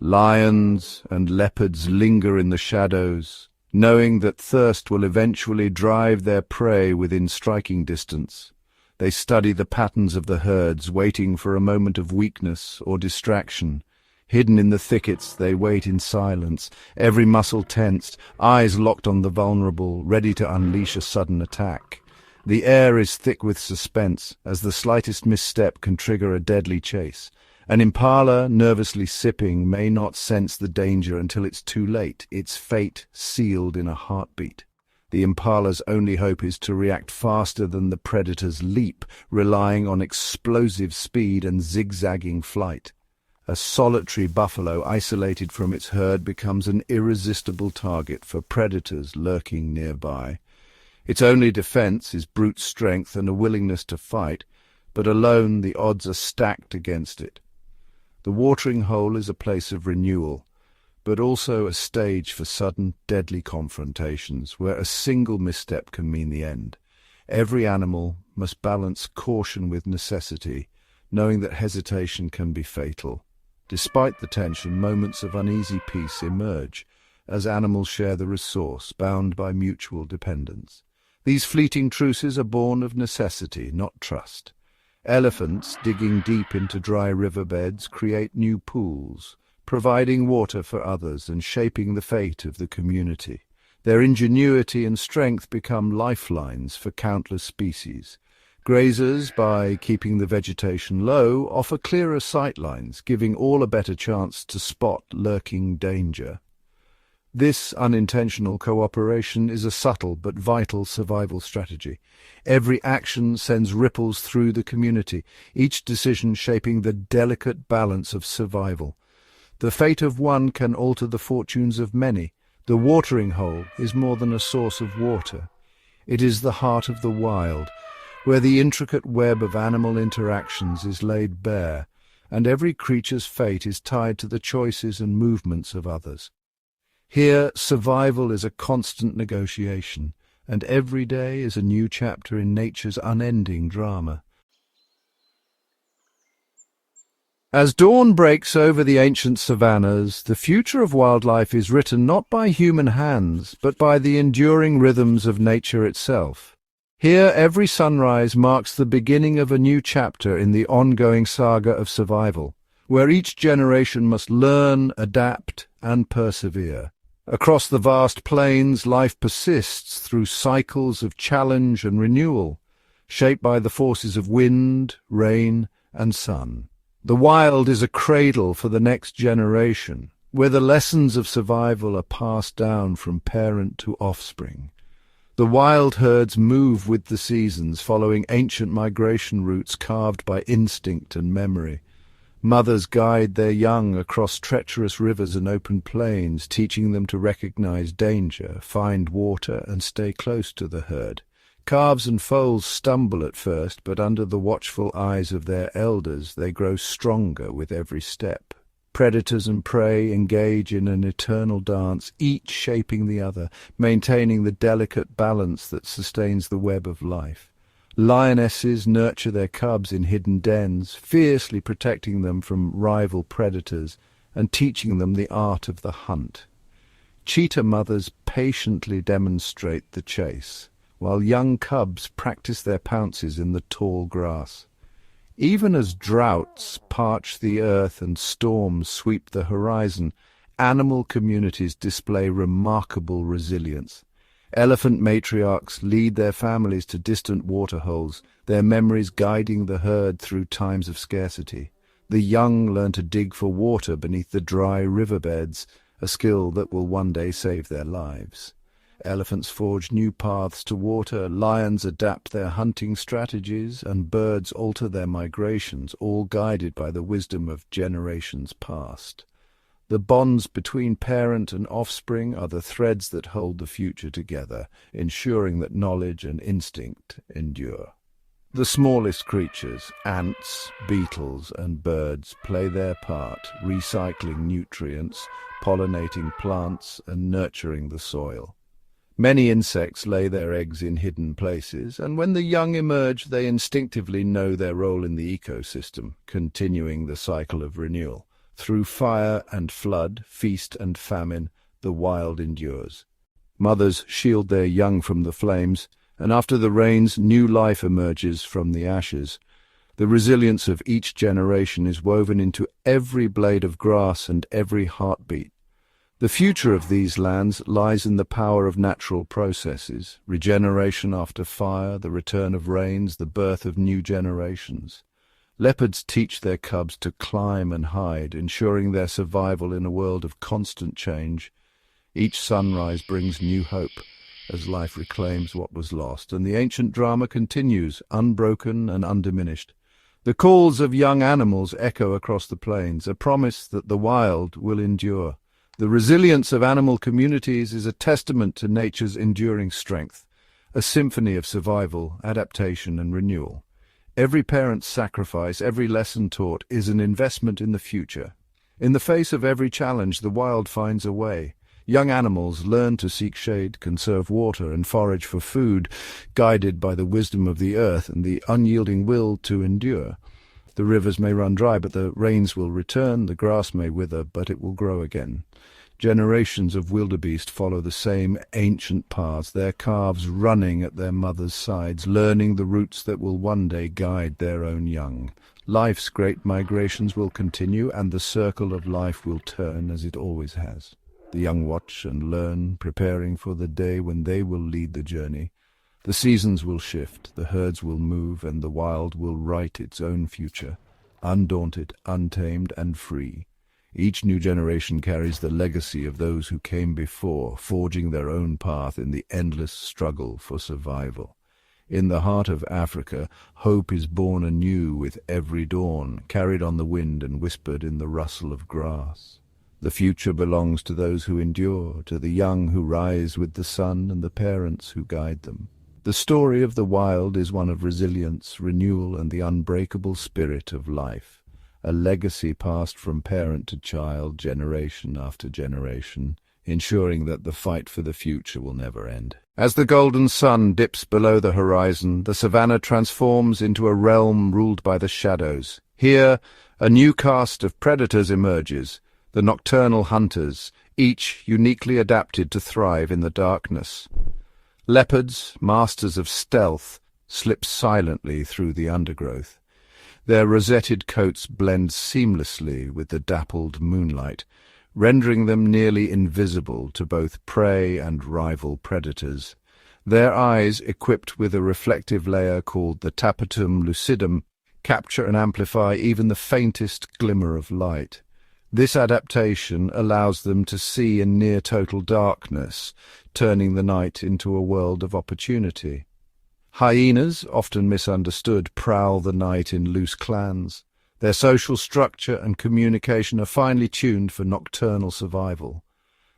Lions and leopards linger in the shadows, knowing that thirst will eventually drive their prey within striking distance. They study the patterns of the herds, waiting for a moment of weakness or distraction. Hidden in the thickets, they wait in silence, every muscle tensed, eyes locked on the vulnerable, ready to unleash a sudden attack. The air is thick with suspense, as the slightest misstep can trigger a deadly chase. An impala, nervously sipping, may not sense the danger until it's too late, its fate sealed in a heartbeat. The impala's only hope is to react faster than the predator's leap, relying on explosive speed and zigzagging flight. A solitary buffalo, isolated from its herd, becomes an irresistible target for predators lurking nearby. Its only defense is brute strength and a willingness to fight, but alone the odds are stacked against it. The watering hole is a place of renewal, but also a stage for sudden, deadly confrontations, where a single misstep can mean the end. Every animal must balance caution with necessity, knowing that hesitation can be fatal. Despite the tension, moments of uneasy peace emerge, as animals share the resource, bound by mutual dependence. These fleeting truces are born of necessity, not trust. Elephants, digging deep into dry riverbeds, create new pools, providing water for others and shaping the fate of the community. Their ingenuity and strength become lifelines for countless species. Grazers, by keeping the vegetation low, offer clearer sightlines, giving all a better chance to spot lurking danger. This unintentional cooperation is a subtle but vital survival strategy. Every action sends ripples through the community, each decision shaping the delicate balance of survival. The fate of one can alter the fortunes of many. The watering hole is more than a source of water. It is the heart of the wild, where the intricate web of animal interactions is laid bare, and every creature's fate is tied to the choices and movements of others. Here, survival is a constant negotiation, and every day is a new chapter in nature's unending drama. As dawn breaks over the ancient savannas, the future of wildlife is written not by human hands, but by the enduring rhythms of nature itself. Here, every sunrise marks the beginning of a new chapter in the ongoing saga of survival, where each generation must learn, adapt, and persevere. Across the vast plains, life persists through cycles of challenge and renewal, shaped by the forces of wind, rain, and sun. The wild is a cradle for the next generation, where the lessons of survival are passed down from parent to offspring. The wild herds move with the seasons, following ancient migration routes carved by instinct and memory. Mothers guide their young across treacherous rivers and open plains, teaching them to recognize danger, find water, and stay close to the herd. Calves and foals stumble at first, but under the watchful eyes of their elders they grow stronger with every step. Predators and prey engage in an eternal dance, each shaping the other, maintaining the delicate balance that sustains the web of life. Lionesses nurture their cubs in hidden dens, fiercely protecting them from rival predators and teaching them the art of the hunt. Cheetah mothers patiently demonstrate the chase, while young cubs practice their pounces in the tall grass. Even as droughts parch the earth and storms sweep the horizon, animal communities display remarkable resilience. Elephant matriarchs lead their families to distant waterholes, their memories guiding the herd through times of scarcity. The young learn to dig for water beneath the dry riverbeds, a skill that will one day save their lives. Elephants forge new paths to water, lions adapt their hunting strategies, and birds alter their migrations, all guided by the wisdom of generations past. The bonds between parent and offspring are the threads that hold the future together, ensuring that knowledge and instinct endure. The smallest creatures, ants, beetles, and birds, play their part, recycling nutrients, pollinating plants, and nurturing the soil. Many insects lay their eggs in hidden places, and when the young emerge, they instinctively know their role in the ecosystem, continuing the cycle of renewal. Through fire and flood, feast and famine, the wild endures. Mothers shield their young from the flames, and after the rains, new life emerges from the ashes. The resilience of each generation is woven into every blade of grass and every heartbeat. The future of these lands lies in the power of natural processes, regeneration after fire, the return of rains, the birth of new generations. Leopards teach their cubs to climb and hide, ensuring their survival in a world of constant change. Each sunrise brings new hope as life reclaims what was lost, and the ancient drama continues, unbroken and undiminished. The calls of young animals echo across the plains, a promise that the wild will endure. The resilience of animal communities is a testament to nature's enduring strength, a symphony of survival, adaptation, and renewal. Every parent's sacrifice, every lesson taught, is an investment in the future. In the face of every challenge, the wild finds a way. Young animals learn to seek shade, conserve water, and forage for food, guided by the wisdom of the earth and the unyielding will to endure. The rivers may run dry, but the rains will return. The grass may wither, but it will grow again. Generations of wildebeest follow the same ancient paths, their calves running at their mothers' sides, learning the routes that will one day guide their own young. Life's great migrations will continue, and the circle of life will turn as it always has. The young watch and learn, preparing for the day when they will lead the journey. The seasons will shift, the herds will move, and the wild will write its own future, undaunted, untamed, and free. Each new generation carries the legacy of those who came before, forging their own path in the endless struggle for survival. In the heart of Africa, hope is born anew with every dawn, carried on the wind and whispered in the rustle of grass. The future belongs to those who endure, to the young who rise with the sun and the parents who guide them. The story of the wild is one of resilience, renewal, and the unbreakable spirit of life, a legacy passed from parent to child, generation after generation, ensuring that the fight for the future will never end. As the golden sun dips below the horizon, the savannah transforms into a realm ruled by the shadows. Here, a new caste of predators emerges, the nocturnal hunters, each uniquely adapted to thrive in the darkness. Leopards, masters of stealth, slip silently through the undergrowth. Their rosetted coats blend seamlessly with the dappled moonlight, rendering them nearly invisible to both prey and rival predators. Their eyes, equipped with a reflective layer called the tapetum lucidum, capture and amplify even the faintest glimmer of light. This adaptation allows them to see in near-total darkness, turning the night into a world of opportunity. Hyenas, often misunderstood, prowl the night in loose clans. Their social structure and communication are finely tuned for nocturnal survival.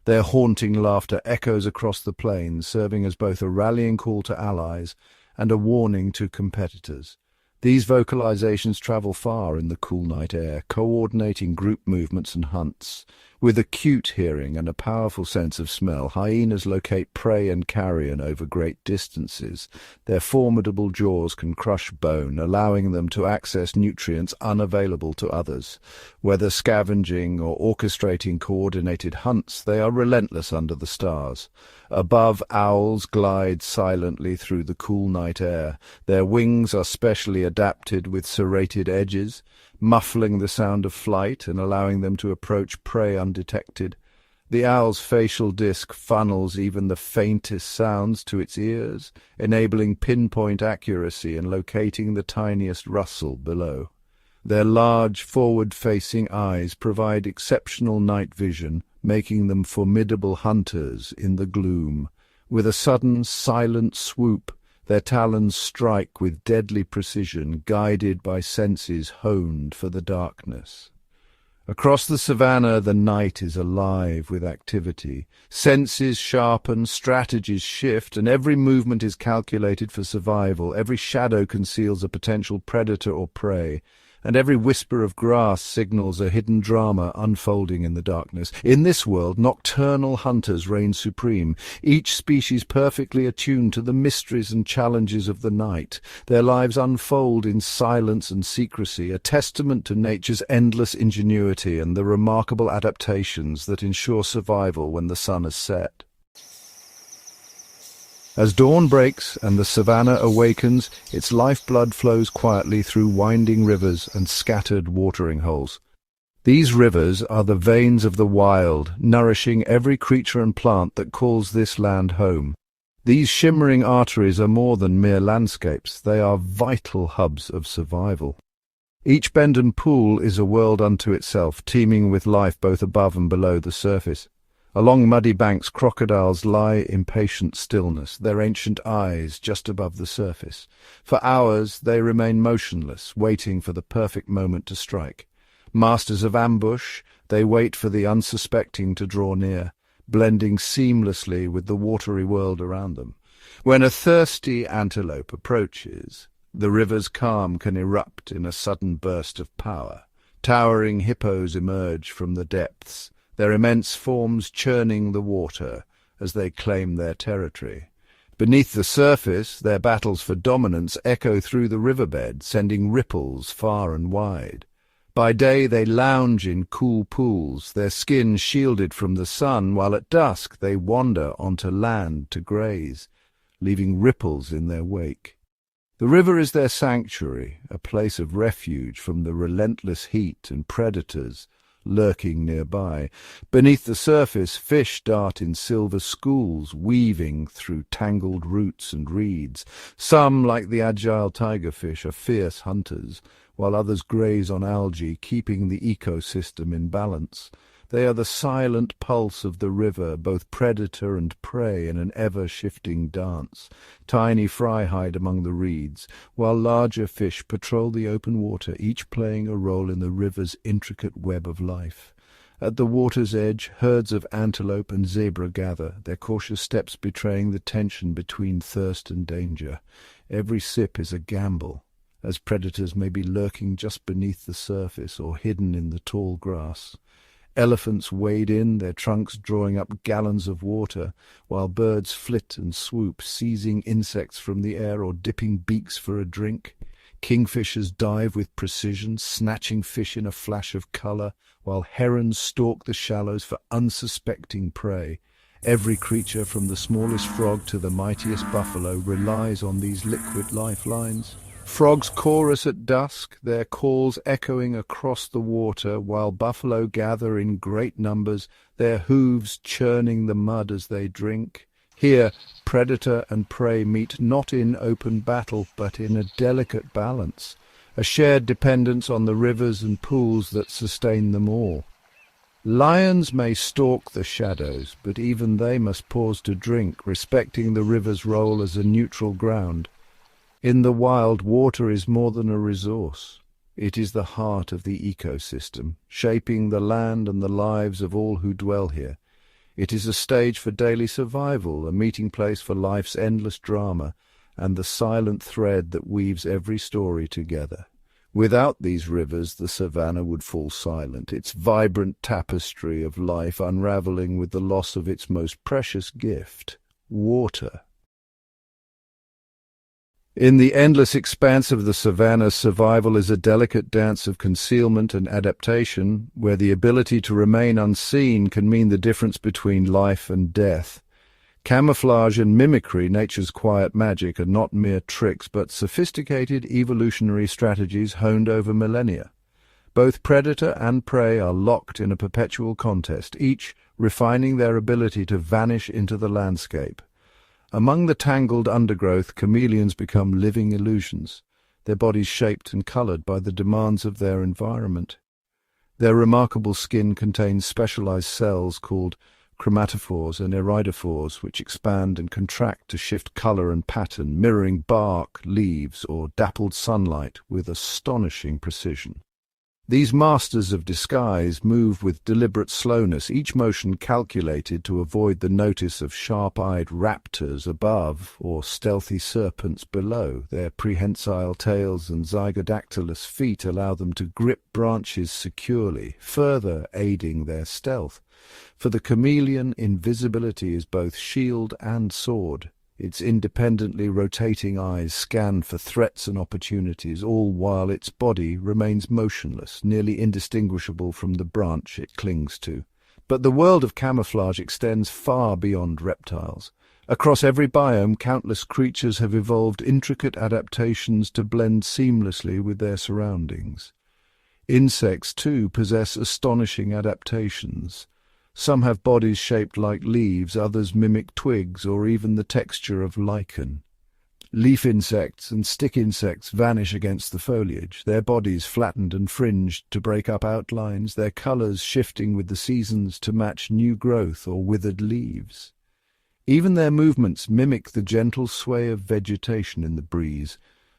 Their haunting laughter echoes across the plains, serving as both a rallying call to allies and a warning to competitors. These vocalizations travel far in the cool night air, coordinating group movements and hunts. With acute hearing and a powerful sense of smell, hyenas locate prey and carrion over great distances. Their formidable jaws can crush bone, allowing them to access nutrients unavailable to others. Whether scavenging or orchestrating coordinated hunts, they are relentless under the stars. Above, owls glide silently through the cool night air. Their wings are specially adapted with serrated edges, muffling the sound of flight and allowing them to approach prey undetected. The owl's facial disc funnels even the faintest sounds to its ears, enabling pinpoint accuracy and locating the tiniest rustle below. Their large, forward-facing eyes provide exceptional night vision, making them formidable hunters in the gloom. With a sudden, silent swoop, their talons strike with deadly precision, guided by senses honed for the darkness. Across the savannah, the night is alive with activity. Senses sharpen, strategies shift, and every movement is calculated for survival. Every shadow conceals a potential predator or prey, and every whisper of grass signals a hidden drama unfolding in the darkness. In this world, nocturnal hunters reign supreme, each species perfectly attuned to the mysteries and challenges of the night. Their lives unfold in silence and secrecy, a testament to nature's endless ingenuity and the remarkable adaptations that ensure survival when the sun has set. As dawn breaks and the savannah awakens, its lifeblood flows quietly through winding rivers and scattered watering holes. These rivers are the veins of the wild, nourishing every creature and plant that calls this land home. These shimmering arteries are more than mere landscapes, they are vital hubs of survival. Each bend and pool is a world unto itself, teeming with life both above and below the surface. Along muddy banks, crocodiles lie in patient stillness, their ancient eyes just above the surface. For hours they remain motionless, waiting for the perfect moment to strike. Masters of ambush, they wait for the unsuspecting to draw near, blending seamlessly with the watery world around them. When a thirsty antelope approaches, the river's calm can erupt in a sudden burst of power. Towering hippos emerge from the depths, their immense forms churning the water as they claim their territory. Beneath the surface, their battles for dominance echo through the riverbed, sending ripples far and wide. By day they lounge in cool pools, their skin shielded from the sun, while at dusk they wander onto land to graze, leaving ripples in their wake. The river is their sanctuary, a place of refuge from the relentless heat and predators lurking nearby. Beneath the surface, fish dart in silver schools, weaving through tangled roots and reeds. Some, like the agile tigerfish, are fierce hunters, while others graze on algae, keeping the ecosystem in balance. They are the silent pulse of the river, both predator and prey in an ever-shifting dance. Tiny fry hide among the reeds, while larger fish patrol the open water, each playing a role in the river's intricate web of life. At the water's edge, herds of antelope and zebra gather, their cautious steps betraying the tension between thirst and danger. Every sip is a gamble, as predators may be lurking just beneath the surface or hidden in the tall grass. Elephants wade in, their trunks drawing up gallons of water, while birds flit and swoop, seizing insects from the air or dipping beaks for a drink. Kingfishers dive with precision, snatching fish in a flash of colour, while herons stalk the shallows for unsuspecting prey. Every creature, from the smallest frog to the mightiest buffalo, relies on these liquid lifelines. Frogs chorus at dusk, their calls echoing across the water, while buffalo gather in great numbers, their hooves churning the mud as they drink. Here, predator and prey meet not in open battle, but in a delicate balance, a shared dependence on the rivers and pools that sustain them all. Lions may stalk the shadows, but even they must pause to drink, respecting the river's role as a neutral ground. In the wild, water is more than a resource. It is the heart of the ecosystem, shaping the land and the lives of all who dwell here. It is a stage for daily survival, a meeting place for life's endless drama, and the silent thread that weaves every story together. Without these rivers, the savannah would fall silent, its vibrant tapestry of life unraveling with the loss of its most precious gift, water. In the endless expanse of the savannah, survival is a delicate dance of concealment and adaptation, where the ability to remain unseen can mean the difference between life and death. Camouflage and mimicry, nature's quiet magic, are not mere tricks, but sophisticated evolutionary strategies honed over millennia. Both predator and prey are locked in a perpetual contest, each refining their ability to vanish into the landscape. Among the tangled undergrowth, chameleons become living illusions, their bodies shaped and colored by the demands of their environment. Their remarkable skin contains specialized cells called chromatophores and iridophores, which expand and contract to shift color and pattern, mirroring bark, leaves, or dappled sunlight with astonishing precision. These masters of disguise move with deliberate slowness, each motion calculated to avoid the notice of sharp-eyed raptors above or stealthy serpents below. Their prehensile tails and zygodactylous feet allow them to grip branches securely, further aiding their stealth. For the chameleon, invisibility is both shield and sword. Its independently rotating eyes scan for threats and opportunities, all while its body remains motionless, nearly indistinguishable from the branch it clings to. But the world of camouflage extends far beyond reptiles. Across every biome, countless creatures have evolved intricate adaptations to blend seamlessly with their surroundings. Insects, too, possess astonishing adaptations. Some have bodies shaped like leaves, others mimic twigs or even the texture of lichen. Leaf insects and stick insects vanish against the foliage, their bodies flattened and fringed to break up outlines, their colors shifting with the seasons to match new growth or withered leaves. Even their movements mimic the gentle sway of vegetation in the breeze.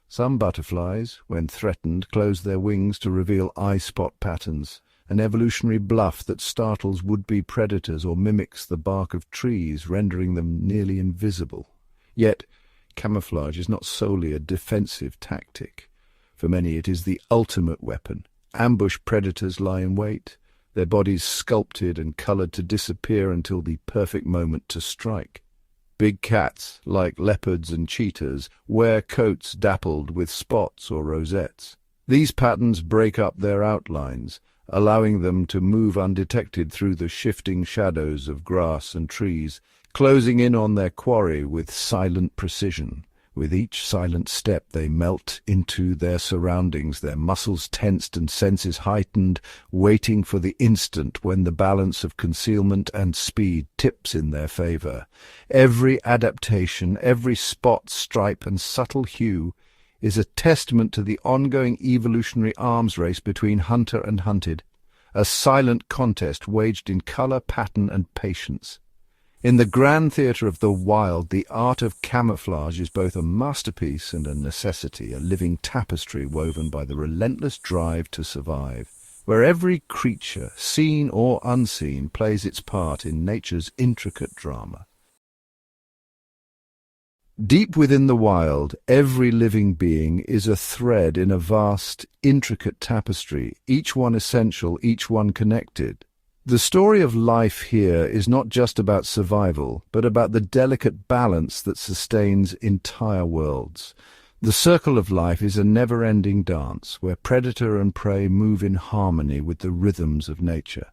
Some butterflies, when threatened, close their wings to reveal eye-spot patterns, an evolutionary bluff that startles would-be predators or mimics the bark of trees, rendering them nearly invisible. Yet, camouflage is not solely a defensive tactic. For many it is the ultimate weapon. Ambush predators lie in wait, their bodies sculpted and colored to disappear until the perfect moment to strike. Big cats, like leopards and cheetahs, wear coats dappled with spots or rosettes. These patterns break up their outlines, allowing them to move undetected through the shifting shadows of grass and trees, closing in on their quarry with silent precision. With each silent step they melt into their surroundings, their muscles tensed and senses heightened, waiting for the instant when the balance of concealment and speed tips in their favor. Every adaptation, every spot, stripe, and subtle hue is a testament to the ongoing evolutionary arms race between hunter and hunted, a silent contest waged in color, pattern, and patience. In the grand theatre of the wild, the art of camouflage is both a masterpiece and a necessity, a living tapestry woven by the relentless drive to survive, where every creature, seen or unseen, plays its part in nature's intricate drama. Deep within the wild, every living being is a thread in a vast, intricate tapestry, each one essential, each one connected. The story of life here is not just about survival, but about the delicate balance that sustains entire worlds. The circle of life is a never-ending dance, where predator and prey move in harmony with the rhythms of nature.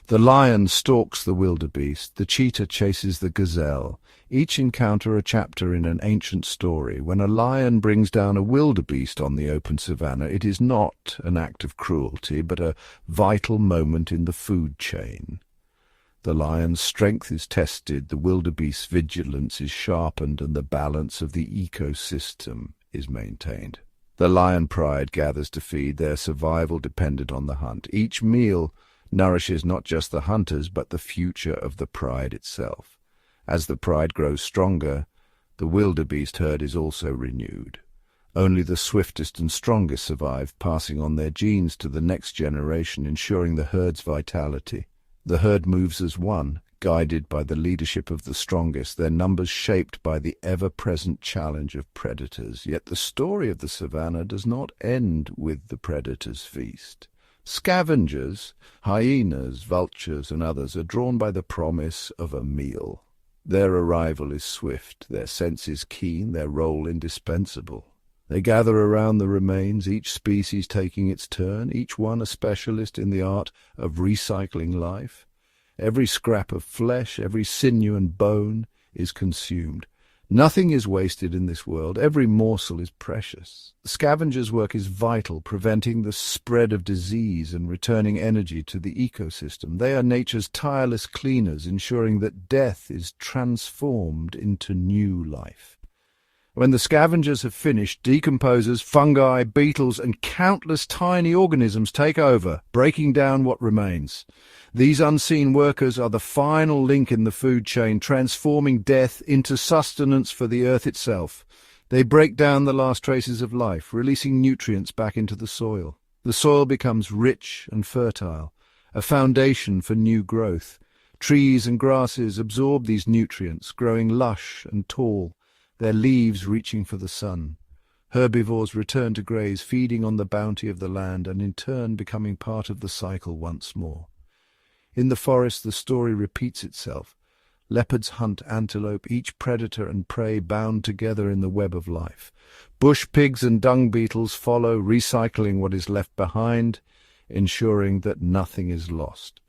The lion stalks the wildebeest, the cheetah chases the gazelle. Each encounter a chapter in an ancient story. When a lion brings down a wildebeest on the open savanna, it is not an act of cruelty, but a vital moment in the food chain. The lion's strength is tested, the wildebeest's vigilance is sharpened, and the balance of the ecosystem is maintained. The lion pride gathers to feed, their survival dependent on the hunt. Each meal nourishes not just the hunters, but the future of the pride itself. As the pride grows stronger, the wildebeest herd is also renewed. Only the swiftest and strongest survive, passing on their genes to the next generation, ensuring the herd's vitality. The herd moves as one, guided by the leadership of the strongest, their numbers shaped by the ever-present challenge of predators. Yet the story of the savannah does not end with the predator's feast. Scavengers, hyenas, vultures, and others are drawn by the promise of a meal. Their arrival is swift, their senses keen, their role indispensable. They gather around the remains, each species taking its turn, each one a specialist in the art of recycling life. Every scrap of flesh, every sinew and bone is consumed. Nothing is wasted in this world. Every morsel is precious. The scavenger's work is vital, preventing the spread of disease and returning energy to the ecosystem. They are nature's tireless cleaners, ensuring that death is transformed into new life. When the scavengers have finished, decomposers, fungi, beetles, and countless tiny organisms take over, breaking down what remains. These unseen workers are the final link in the food chain, transforming death into sustenance for the earth itself. They break down the last traces of life, releasing nutrients back into the soil. The soil becomes rich and fertile, a foundation for new growth. Trees and grasses absorb these nutrients, growing lush and tall, their leaves reaching for the sun. Herbivores return to graze, feeding on the bounty of the land and in turn becoming part of the cycle once more. In the forest the story repeats itself. Leopards hunt antelope, each predator and prey bound together in the web of life. Bush pigs and dung beetles follow, recycling what is left behind, ensuring that nothing is lost.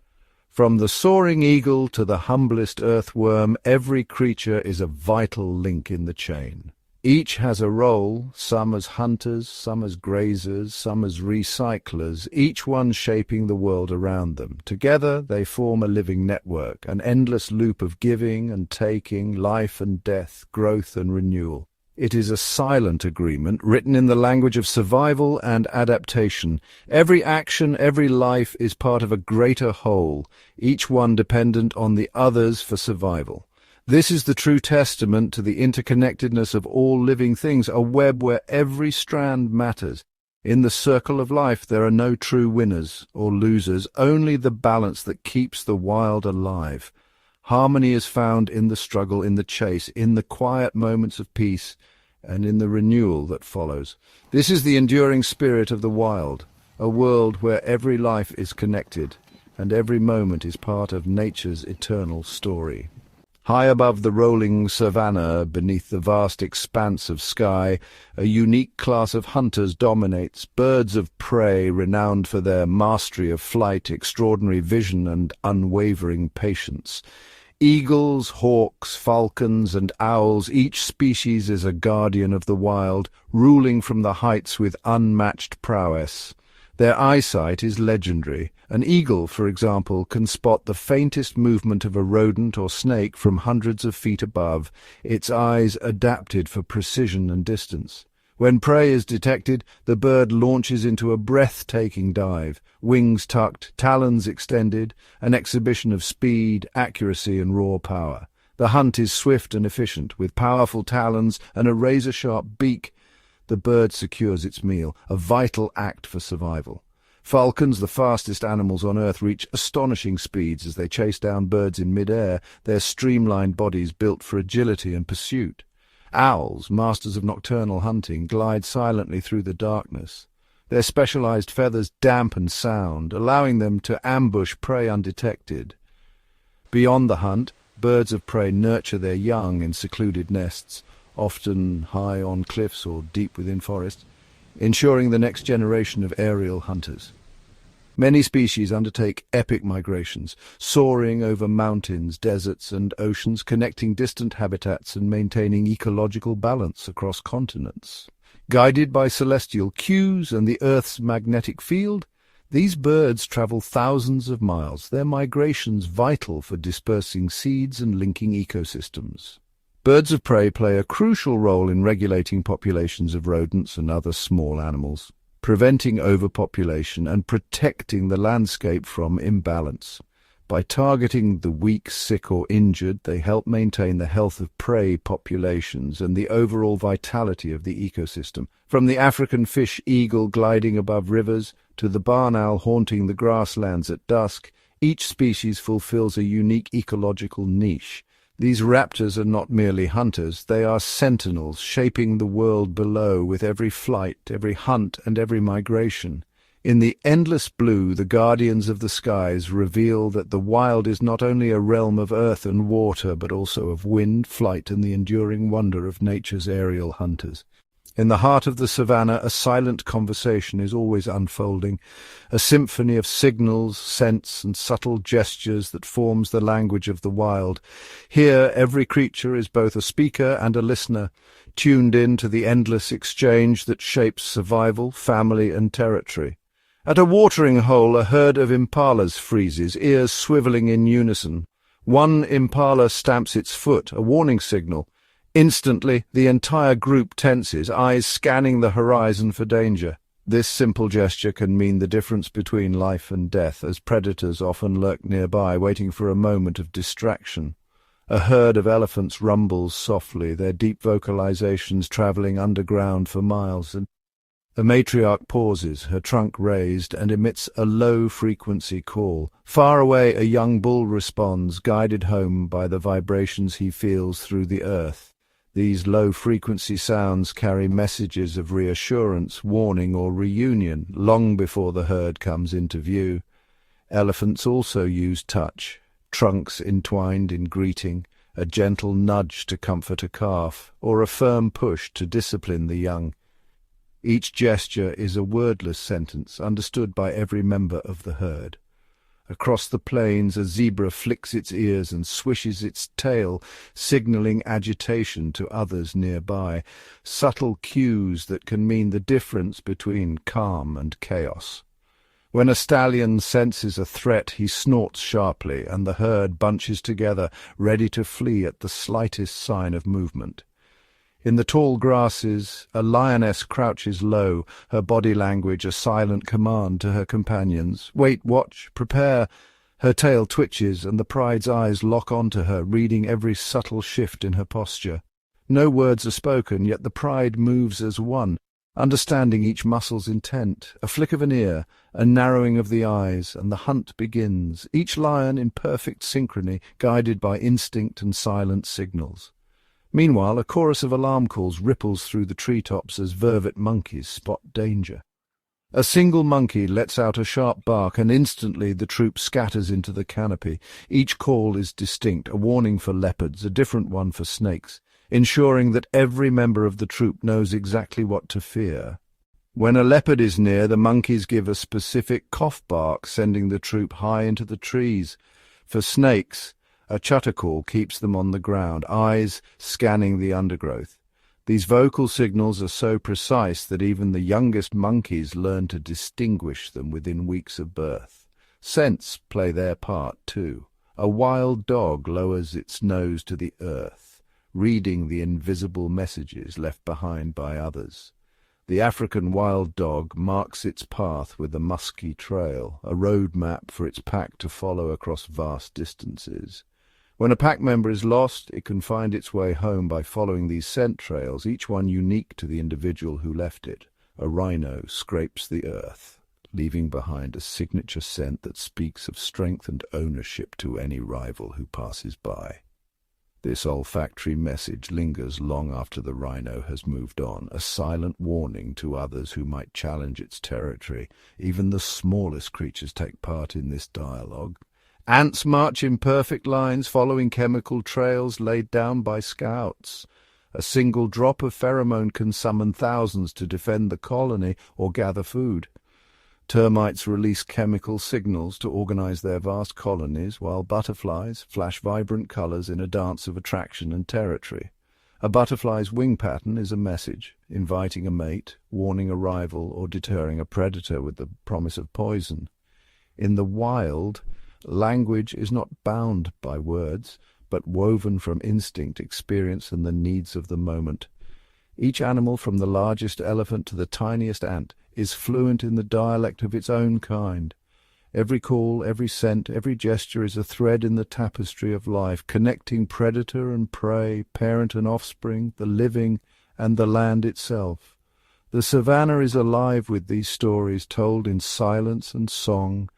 From the soaring eagle to the humblest earthworm, every creature is a vital link in the chain. Each has a role, some as hunters, some as grazers, some as recyclers, each one shaping the world around them. Together they form a living network, an endless loop of giving and taking, life and death, growth and renewal. It is a silent agreement, written in the language of survival and adaptation. Every action, every life is part of a greater whole, each one dependent on the others for survival. This is the true testament to the interconnectedness of all living things, a web where every strand matters. In the circle of life there are no true winners or losers, only the balance that keeps the wild alive. Harmony is found in the struggle, in the chase, in the quiet moments of peace, and in the renewal that follows. This is the enduring spirit of the wild, a world where every life is connected, and every moment is part of nature's eternal story. High above the rolling savannah, beneath the vast expanse of sky, a unique class of hunters dominates, birds of prey renowned for their mastery of flight, extraordinary vision, and unwavering patience. Eagles, hawks, falcons, and owls, each species is a guardian of the wild, ruling from the heights with unmatched prowess. Their eyesight is legendary. An eagle, for example, can spot the faintest movement of a rodent or snake from hundreds of feet above, its eyes adapted for precision and distance. When prey is detected, the bird launches into a breathtaking dive, wings tucked, talons extended, an exhibition of speed, accuracy, and raw power. The hunt is swift and efficient. With powerful talons and a razor-sharp beak, the bird secures its meal, a vital act for survival. Falcons, the fastest animals on Earth, reach astonishing speeds as they chase down birds in mid-air, their streamlined bodies built for agility and pursuit. Owls, masters of nocturnal hunting, glide silently through the darkness. Their specialized feathers dampen sound, allowing them to ambush prey undetected. Beyond the hunt, birds of prey nurture their young in secluded nests, often high on cliffs or deep within forests, ensuring the next generation of aerial hunters. Many species undertake epic migrations, soaring over mountains, deserts, and oceans, connecting distant habitats and maintaining ecological balance across continents. Guided by celestial cues and the Earth's magnetic field, these birds travel thousands of miles, their migrations vital for dispersing seeds and linking ecosystems. Birds of prey play a crucial role in regulating populations of rodents and other small animals, preventing overpopulation and protecting the landscape from imbalance. By targeting the weak, sick, or injured, they help maintain the health of prey populations and the overall vitality of the ecosystem. From the African fish eagle gliding above rivers to the barn owl haunting the grasslands at dusk, Each species fulfills a unique ecological niche. These raptors are not merely hunters, they are sentinels shaping the world below with every flight, every hunt, and every migration. In the endless blue, the guardians of the skies reveal that the wild is not only a realm of earth and water, but also of wind, flight, and the enduring wonder of nature's aerial hunters. In the heart of the savannah, a silent conversation is always unfolding, a symphony of signals, scents, and subtle gestures that forms the language of the wild. Here, every creature is both a speaker and a listener, tuned in to the endless exchange that shapes survival, family, and territory. At a watering hole, a herd of impalas freezes, ears swiveling in unison. One impala stamps its foot, a warning signal. Instantly, the entire group tenses, eyes scanning the horizon for danger. This simple gesture can mean the difference between life and death, as predators often lurk nearby, waiting for a moment of distraction. A herd of elephants rumbles softly, their deep vocalizations traveling underground for miles, and the matriarch pauses, her trunk raised, and emits a low-frequency call. Far away, a young bull responds, guided home by the vibrations he feels through the earth. These low-frequency sounds carry messages of reassurance, warning, or reunion long before the herd comes into view. Elephants also use touch, trunks entwined in greeting, a gentle nudge to comfort a calf, or a firm push to discipline the young. Each gesture is a wordless sentence, understood by every member of the herd. Across the plains, a zebra flicks its ears and swishes its tail, signaling agitation to others nearby, subtle cues that can mean the difference between calm and chaos. When a stallion senses a threat, he snorts sharply, and the herd bunches together, ready to flee at the slightest sign of movement. In the tall grasses, a lioness crouches low, her body language a silent command to her companions. Wait, watch, prepare. Her tail twitches, and the pride's eyes lock onto her, reading every subtle shift in her posture. No words are spoken, yet the pride moves as one, understanding each muscle's intent. A flick of an ear, a narrowing of the eyes, and the hunt begins, each lion in perfect synchrony, guided by instinct and silent signals. Meanwhile, a chorus of alarm calls ripples through the treetops as vervet monkeys spot danger. A single monkey lets out a sharp bark, and instantly the troop scatters into the canopy. Each call is distinct, a warning for leopards, a different one for snakes, ensuring that every member of the troop knows exactly what to fear. When a leopard is near, the monkeys give a specific cough bark, sending the troop high into the trees. For snakes, a chutter call keeps them on the ground, eyes scanning the undergrowth. These vocal signals are so precise that even the youngest monkeys learn to distinguish them within weeks of birth. Scents play their part too. A wild dog lowers its nose to the earth, reading the invisible messages left behind by others. The African wild dog marks its path with a musky trail, a road map for its pack to follow across vast distances. When a pack member is lost, it can find its way home by following these scent trails, each one unique to the individual who left it. A rhino scrapes the earth, leaving behind a signature scent that speaks of strength and ownership to any rival who passes by. This olfactory message lingers long after the rhino has moved on, a silent warning to others who might challenge its territory. Even the smallest creatures take part in this dialogue. Ants march in perfect lines, following chemical trails laid down by scouts. A single drop of pheromone can summon thousands to defend the colony or gather food. Termites release chemical signals to organize their vast colonies, while butterflies flash vibrant colors in a dance of attraction and territory. A butterfly's wing pattern is a message, inviting a mate, warning a rival, or deterring a predator with the promise of poison. In the wild, language is not bound by words, but woven from instinct, experience, and the needs of the moment. Each animal, from the largest elephant to the tiniest ant, is fluent in the dialect of its own kind. Every call, every scent, every gesture is a thread in the tapestry of life, connecting predator and prey, parent and offspring, the living and the land itself. The savannah is alive with these stories told in silence and song,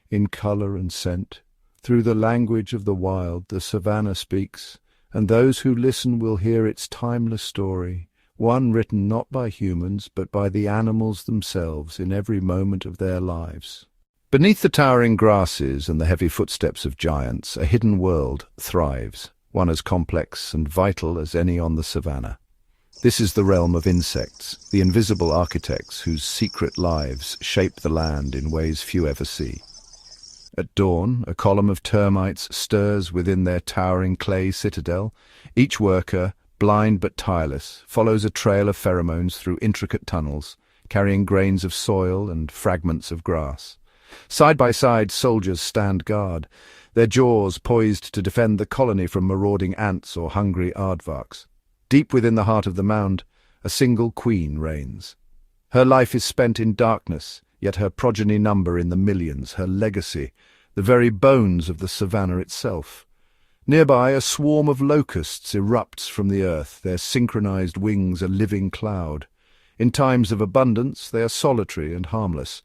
in color and scent. Through the language of the wild, the savannah speaks, and those who listen will hear its timeless story, one written not by humans but by the animals themselves in every moment of their lives. Beneath the towering grasses and the heavy footsteps of giants, a hidden world thrives, one as complex and vital as any on the savannah. This is the realm of insects, the invisible architects whose secret lives shape the land in ways few ever see. At dawn, a column of termites stirs within their towering clay citadel. Each worker, blind but tireless, follows a trail of pheromones through intricate tunnels, carrying grains of soil and fragments of grass. Side by side, soldiers stand guard, their jaws poised to defend the colony from marauding ants or hungry aardvarks. Deep within the heart of the mound, a single queen reigns. Her life is spent in darkness, yet her progeny number in the millions, her legacy, the very bones of the savannah itself. Nearby, a swarm of locusts erupts from the earth, their synchronized wings a living cloud. In times of abundance, they are solitary and harmless.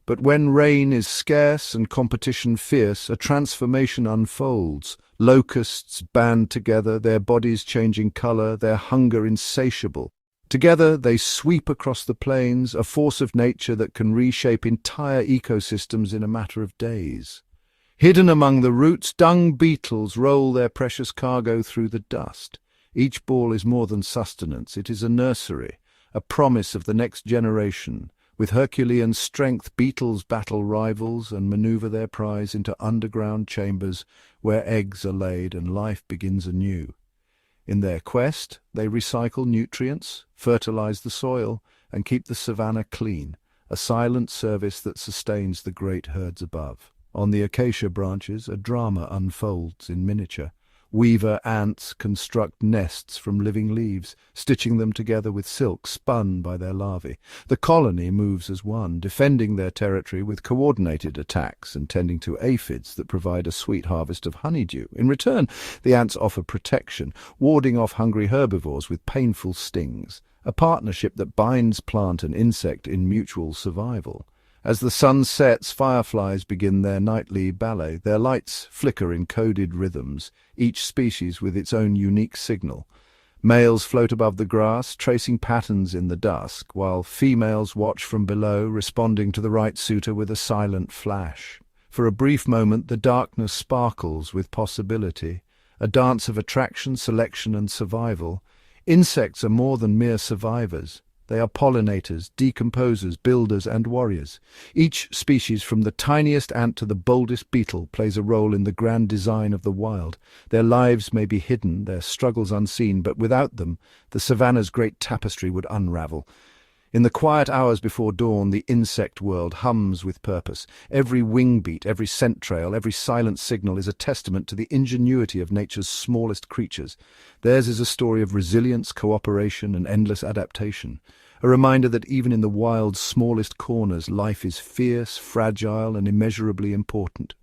But when rain is scarce and competition fierce, a transformation unfolds. Locusts band together, their bodies changing color, their hunger insatiable. Together they sweep across the plains, a force of nature that can reshape entire ecosystems in a matter of days. Hidden among the roots, dung beetles roll their precious cargo through the dust. Each ball is more than sustenance, it is a nursery, a promise of the next generation. With Herculean strength, beetles battle rivals and maneuver their prize into underground chambers where eggs are laid and life begins anew. In their quest, they recycle nutrients, fertilize the soil, and keep the savannah clean, a silent service that sustains the great herds above. On the acacia branches, a drama unfolds in miniature. Weaver ants construct nests from living leaves, stitching them together with silk spun by their larvae. The colony moves as one, defending their territory with coordinated attacks and tending to aphids that provide a sweet harvest of honeydew. In return, the ants offer protection, warding off hungry herbivores with painful stings, a partnership that binds plant and insect in mutual survival. As the sun sets, fireflies begin their nightly ballet. Their lights flicker in coded rhythms, each species with its own unique signal. Males float above the grass, tracing patterns in the dusk, while females watch from below, responding to the right suitor with a silent flash. For a brief moment, the darkness sparkles with possibility, a dance of attraction, selection, and survival. Insects are more than mere survivors. They are pollinators, decomposers, builders, and warriors. Each species, from the tiniest ant to the boldest beetle, plays a role in the grand design of the wild. Their lives may be hidden, their struggles unseen, but without them, the savannah's great tapestry would unravel. In the quiet hours before dawn, the insect world hums with purpose. Every wing beat, every scent trail, every silent signal is a testament to the ingenuity of nature's smallest creatures. Theirs is a story of resilience, cooperation, and endless adaptation. A reminder that even in the wild's smallest corners, life is fierce, fragile, and immeasurably important.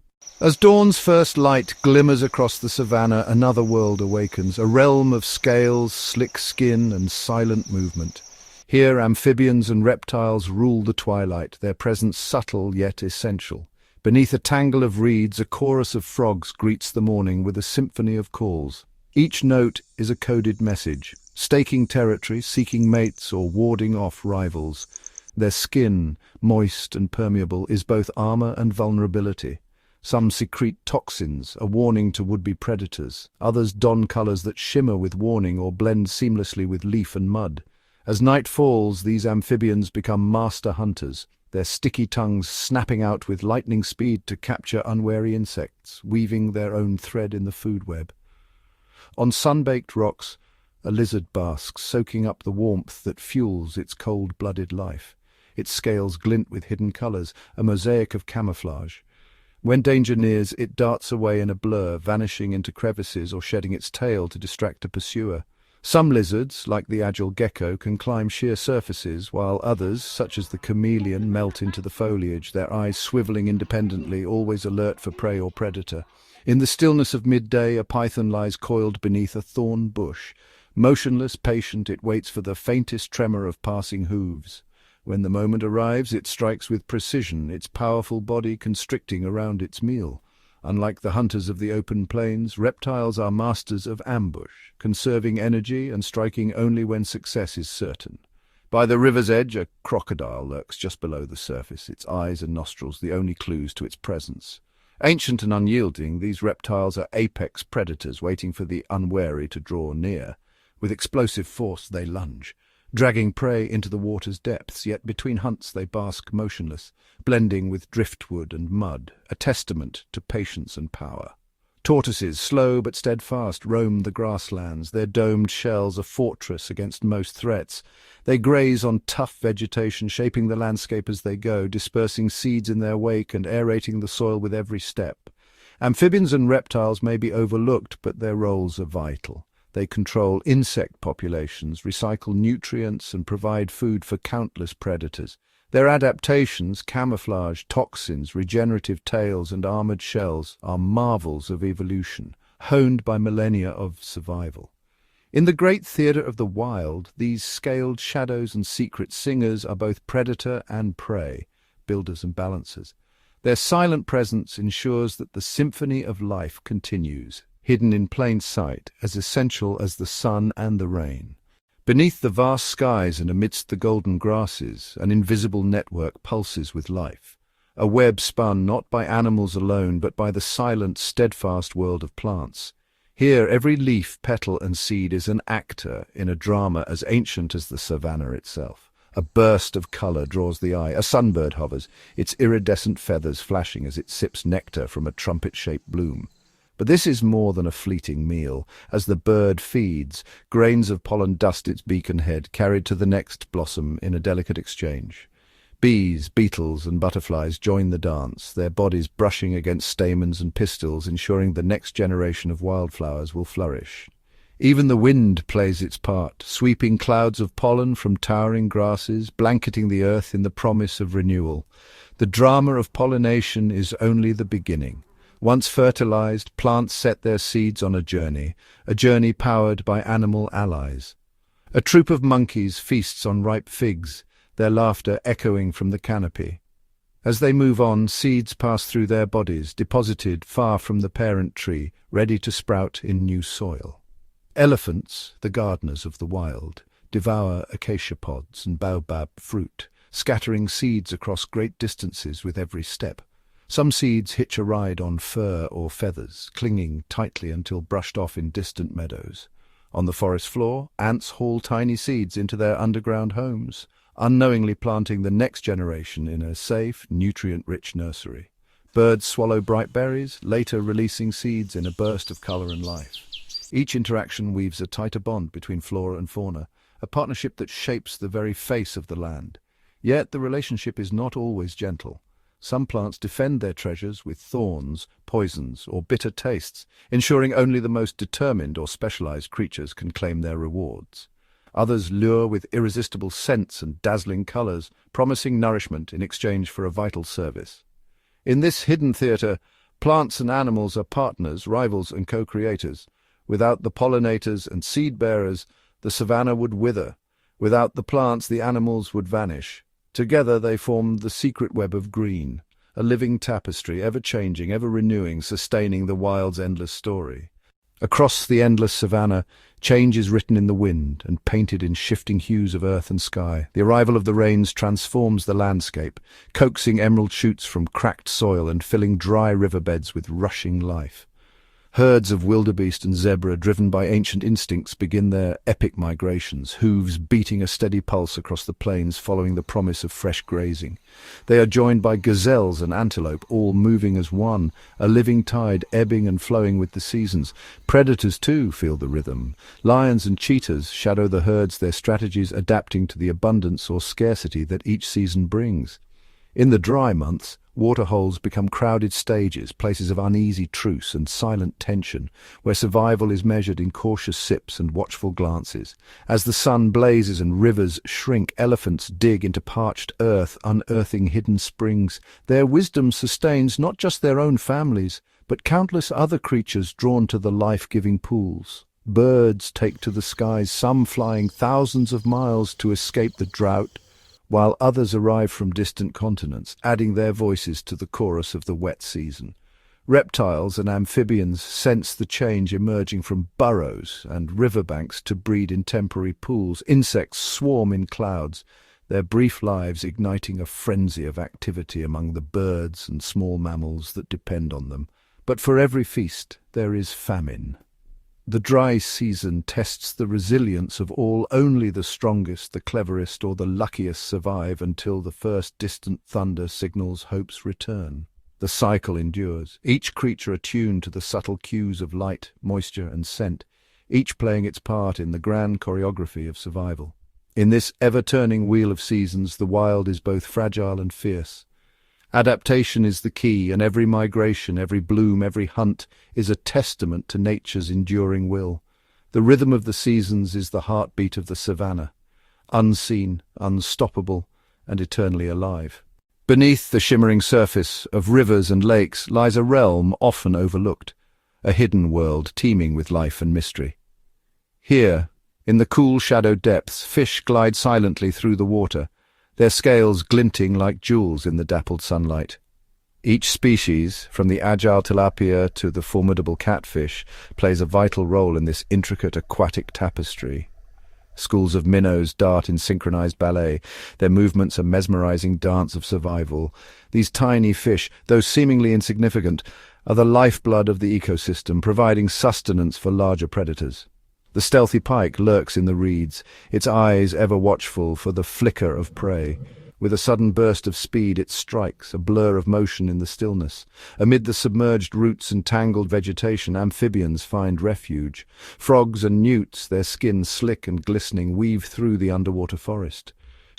As dawn's first light glimmers across the savannah, another world awakens, a realm of scales, slick skin, and silent movement. Here amphibians and reptiles rule the twilight, their presence subtle yet essential. Beneath a tangle of reeds, a chorus of frogs greets the morning with a symphony of calls. Each note is a coded message, staking territory, seeking mates, or warding off rivals. Their skin, moist and permeable, is both armor and vulnerability. Some secrete toxins, a warning to would-be predators. Others don colors that shimmer with warning or blend seamlessly with leaf and mud. As night falls, these amphibians become master hunters, their sticky tongues snapping out with lightning speed to capture unwary insects, weaving their own thread in the food web. On sun-baked rocks, a lizard basks, soaking up the warmth that fuels its cold-blooded life. Its scales glint with hidden colors, a mosaic of camouflage. When danger nears, it darts away in a blur, vanishing into crevices or shedding its tail to distract a pursuer. Some lizards, like the agile gecko, can climb sheer surfaces, while others, such as the chameleon, melt into the foliage, their eyes swiveling independently, always alert for prey or predator. In the stillness of midday, a python lies coiled beneath a thorn bush. Motionless, patient, it waits for the faintest tremor of passing hooves. When the moment arrives, it strikes with precision, its powerful body constricting around its meal. Unlike the hunters of the open plains, reptiles are masters of ambush, conserving energy and striking only when success is certain. By the river's edge, a crocodile lurks just below the surface, its eyes and nostrils the only clues to its presence. Ancient and unyielding, these reptiles are apex predators waiting for the unwary to draw near. With explosive force they lunge, dragging prey into the water's depths, yet between hunts they bask motionless, blending with driftwood and mud, a testament to patience and power. Tortoises, slow but steadfast, roam the grasslands, their domed shells a fortress against most threats. They graze on tough vegetation, shaping the landscape as they go, dispersing seeds in their wake and aerating the soil with every step. Amphibians and reptiles may be overlooked, but their roles are vital. They control insect populations, recycle nutrients, and provide food for countless predators. Their adaptations, camouflage, toxins, regenerative tails, and armored shells are marvels of evolution, honed by millennia of survival. In the great theatre of the wild, these scaled shadows and secret singers are both predator and prey, builders and balancers. Their silent presence ensures that the symphony of life continues, hidden in plain sight, as essential as the sun and the rain. Beneath the vast skies and amidst the golden grasses, an invisible network pulses with life, a web spun not by animals alone but by the silent, steadfast world of plants. Here every leaf, petal and seed is an actor in a drama as ancient as the savannah itself. A burst of colour draws the eye, a sunbird hovers, its iridescent feathers flashing as it sips nectar from a trumpet-shaped bloom. But this is more than a fleeting meal. As the bird feeds, grains of pollen dust its beak and head, carried to the next blossom in a delicate exchange. Bees, beetles, and butterflies join the dance, their bodies brushing against stamens and pistils, ensuring the next generation of wildflowers will flourish. Even the wind plays its part, sweeping clouds of pollen from towering grasses, blanketing the earth in the promise of renewal. The drama of pollination is only the beginning. Once fertilized, plants set their seeds on a journey powered by animal allies. A troop of monkeys feasts on ripe figs, their laughter echoing from the canopy. As they move on, seeds pass through their bodies, deposited far from the parent tree, ready to sprout in new soil. Elephants, the gardeners of the wild, devour acacia pods and baobab fruit, scattering seeds across great distances with every step. Some seeds hitch a ride on fur or feathers, clinging tightly until brushed off in distant meadows. On the forest floor, ants haul tiny seeds into their underground homes, unknowingly planting the next generation in a safe, nutrient-rich nursery. Birds swallow bright berries, later releasing seeds in a burst of colour and life. Each interaction weaves a tighter bond between flora and fauna, a partnership that shapes the very face of the land. Yet the relationship is not always gentle. Some plants defend their treasures with thorns, poisons, or bitter tastes, ensuring only the most determined or specialized creatures can claim their rewards. Others lure with irresistible scents and dazzling colors, promising nourishment in exchange for a vital service. In this hidden theater, plants and animals are partners, rivals, and co-creators. Without the pollinators and seed-bearers, the savannah would wither. Without the plants, the animals would vanish. Together they form the secret web of green, a living tapestry, ever-changing, ever-renewing, sustaining the wild's endless story. Across the endless savannah, change is written in the wind and painted in shifting hues of earth and sky. The arrival of the rains transforms the landscape, coaxing emerald shoots from cracked soil and filling dry riverbeds with rushing life. Herds of wildebeest and zebra, driven by ancient instincts, begin their epic migrations, hooves beating a steady pulse across the plains following the promise of fresh grazing. They are joined by gazelles and antelope, all moving as one, a living tide ebbing and flowing with the seasons. Predators, too, feel the rhythm. Lions and cheetahs shadow the herds, their strategies adapting to the abundance or scarcity that each season brings. In the dry months, waterholes become crowded stages, places of uneasy truce and silent tension, where survival is measured in cautious sips and watchful glances. As the sun blazes and rivers shrink, elephants dig into parched earth, unearthing hidden springs. Their wisdom sustains not just their own families, but countless other creatures drawn to the life-giving pools. Birds take to the skies, some flying thousands of miles to escape the drought, while others arrive from distant continents, adding their voices to the chorus of the wet season. Reptiles and amphibians sense the change emerging from burrows and riverbanks to breed in temporary pools. Insects swarm in clouds, their brief lives igniting a frenzy of activity among the birds and small mammals that depend on them. But for every feast, there is famine. The dry season tests the resilience of all. Only the strongest, the cleverest, or the luckiest survive until the first distant thunder signals hope's return. The cycle endures, each creature attuned to the subtle cues of light, moisture, and scent, each playing its part in the grand choreography of survival. In this ever-turning wheel of seasons, the wild is both fragile and fierce. Adaptation is the key, and every migration, every bloom, every hunt is a testament to nature's enduring will. The rhythm of the seasons is the heartbeat of the savannah, unseen, unstoppable, and eternally alive. Beneath the shimmering surface of rivers and lakes lies a realm often overlooked, a hidden world teeming with life and mystery. Here, in the cool shadowed depths, fish glide silently through the water, their scales glinting like jewels in the dappled sunlight. Each species, from the agile tilapia to the formidable catfish, plays a vital role in this intricate aquatic tapestry. Schools of minnows dart in synchronized ballet, their movements a mesmerizing dance of survival. These tiny fish, though seemingly insignificant, are the lifeblood of the ecosystem, providing sustenance for larger predators. The stealthy pike lurks in the reeds, its eyes ever watchful for the flicker of prey. With a sudden burst of speed it strikes, a blur of motion in the stillness. Amid the submerged roots and tangled vegetation, amphibians find refuge. Frogs and newts, their skin slick and glistening, weave through the underwater forest.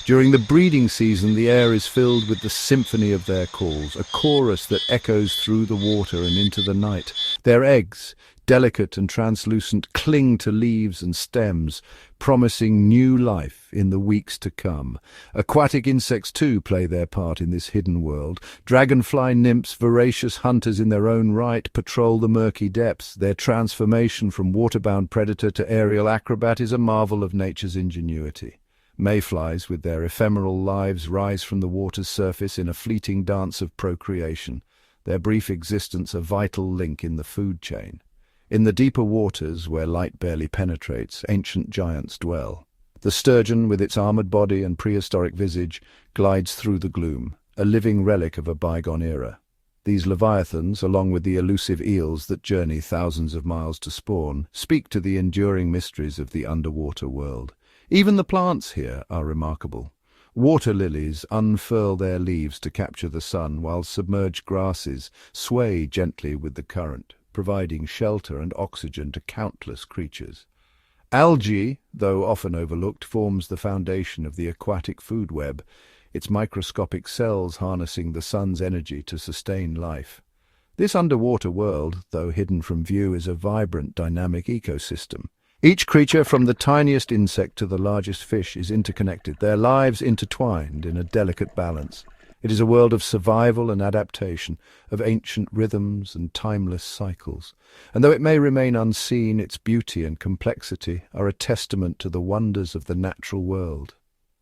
During the breeding season, the air is filled with the symphony of their calls, a chorus that echoes through the water and into the night. Their eggs, delicate and translucent, cling to leaves and stems, promising new life in the weeks to come. Aquatic insects too play their part in this hidden world. Dragonfly nymphs, voracious hunters in their own right, patrol the murky depths. Their transformation from waterbound predator to aerial acrobat is a marvel of nature's ingenuity. Mayflies, with their ephemeral lives, rise from the water's surface in a fleeting dance of procreation, their brief existence a vital link in the food chain. In the deeper waters, where light barely penetrates, ancient giants dwell. The sturgeon, with its armored body and prehistoric visage, glides through the gloom, a living relic of a bygone era. These leviathans, along with the elusive eels that journey thousands of miles to spawn, speak to the enduring mysteries of the underwater world. Even the plants here are remarkable. Water lilies unfurl their leaves to capture the sun, while submerged grasses sway gently with the current, providing shelter and oxygen to countless creatures. Algae, though often overlooked, forms the foundation of the aquatic food web, its microscopic cells harnessing the sun's energy to sustain life. This underwater world, though hidden from view, is a vibrant, dynamic ecosystem. Each creature, from the tiniest insect to the largest fish, is interconnected, their lives intertwined in a delicate balance. It is a world of survival and adaptation, of ancient rhythms and timeless cycles. And though it may remain unseen, its beauty and complexity are a testament to the wonders of the natural world.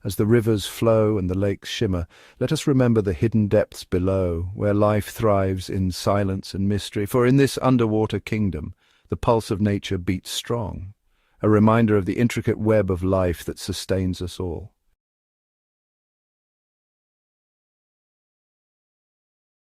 As the rivers flow and the lakes shimmer, let us remember the hidden depths below, where life thrives in silence and mystery. For in this underwater kingdom, the pulse of nature beats strong, a reminder of the intricate web of life that sustains us all.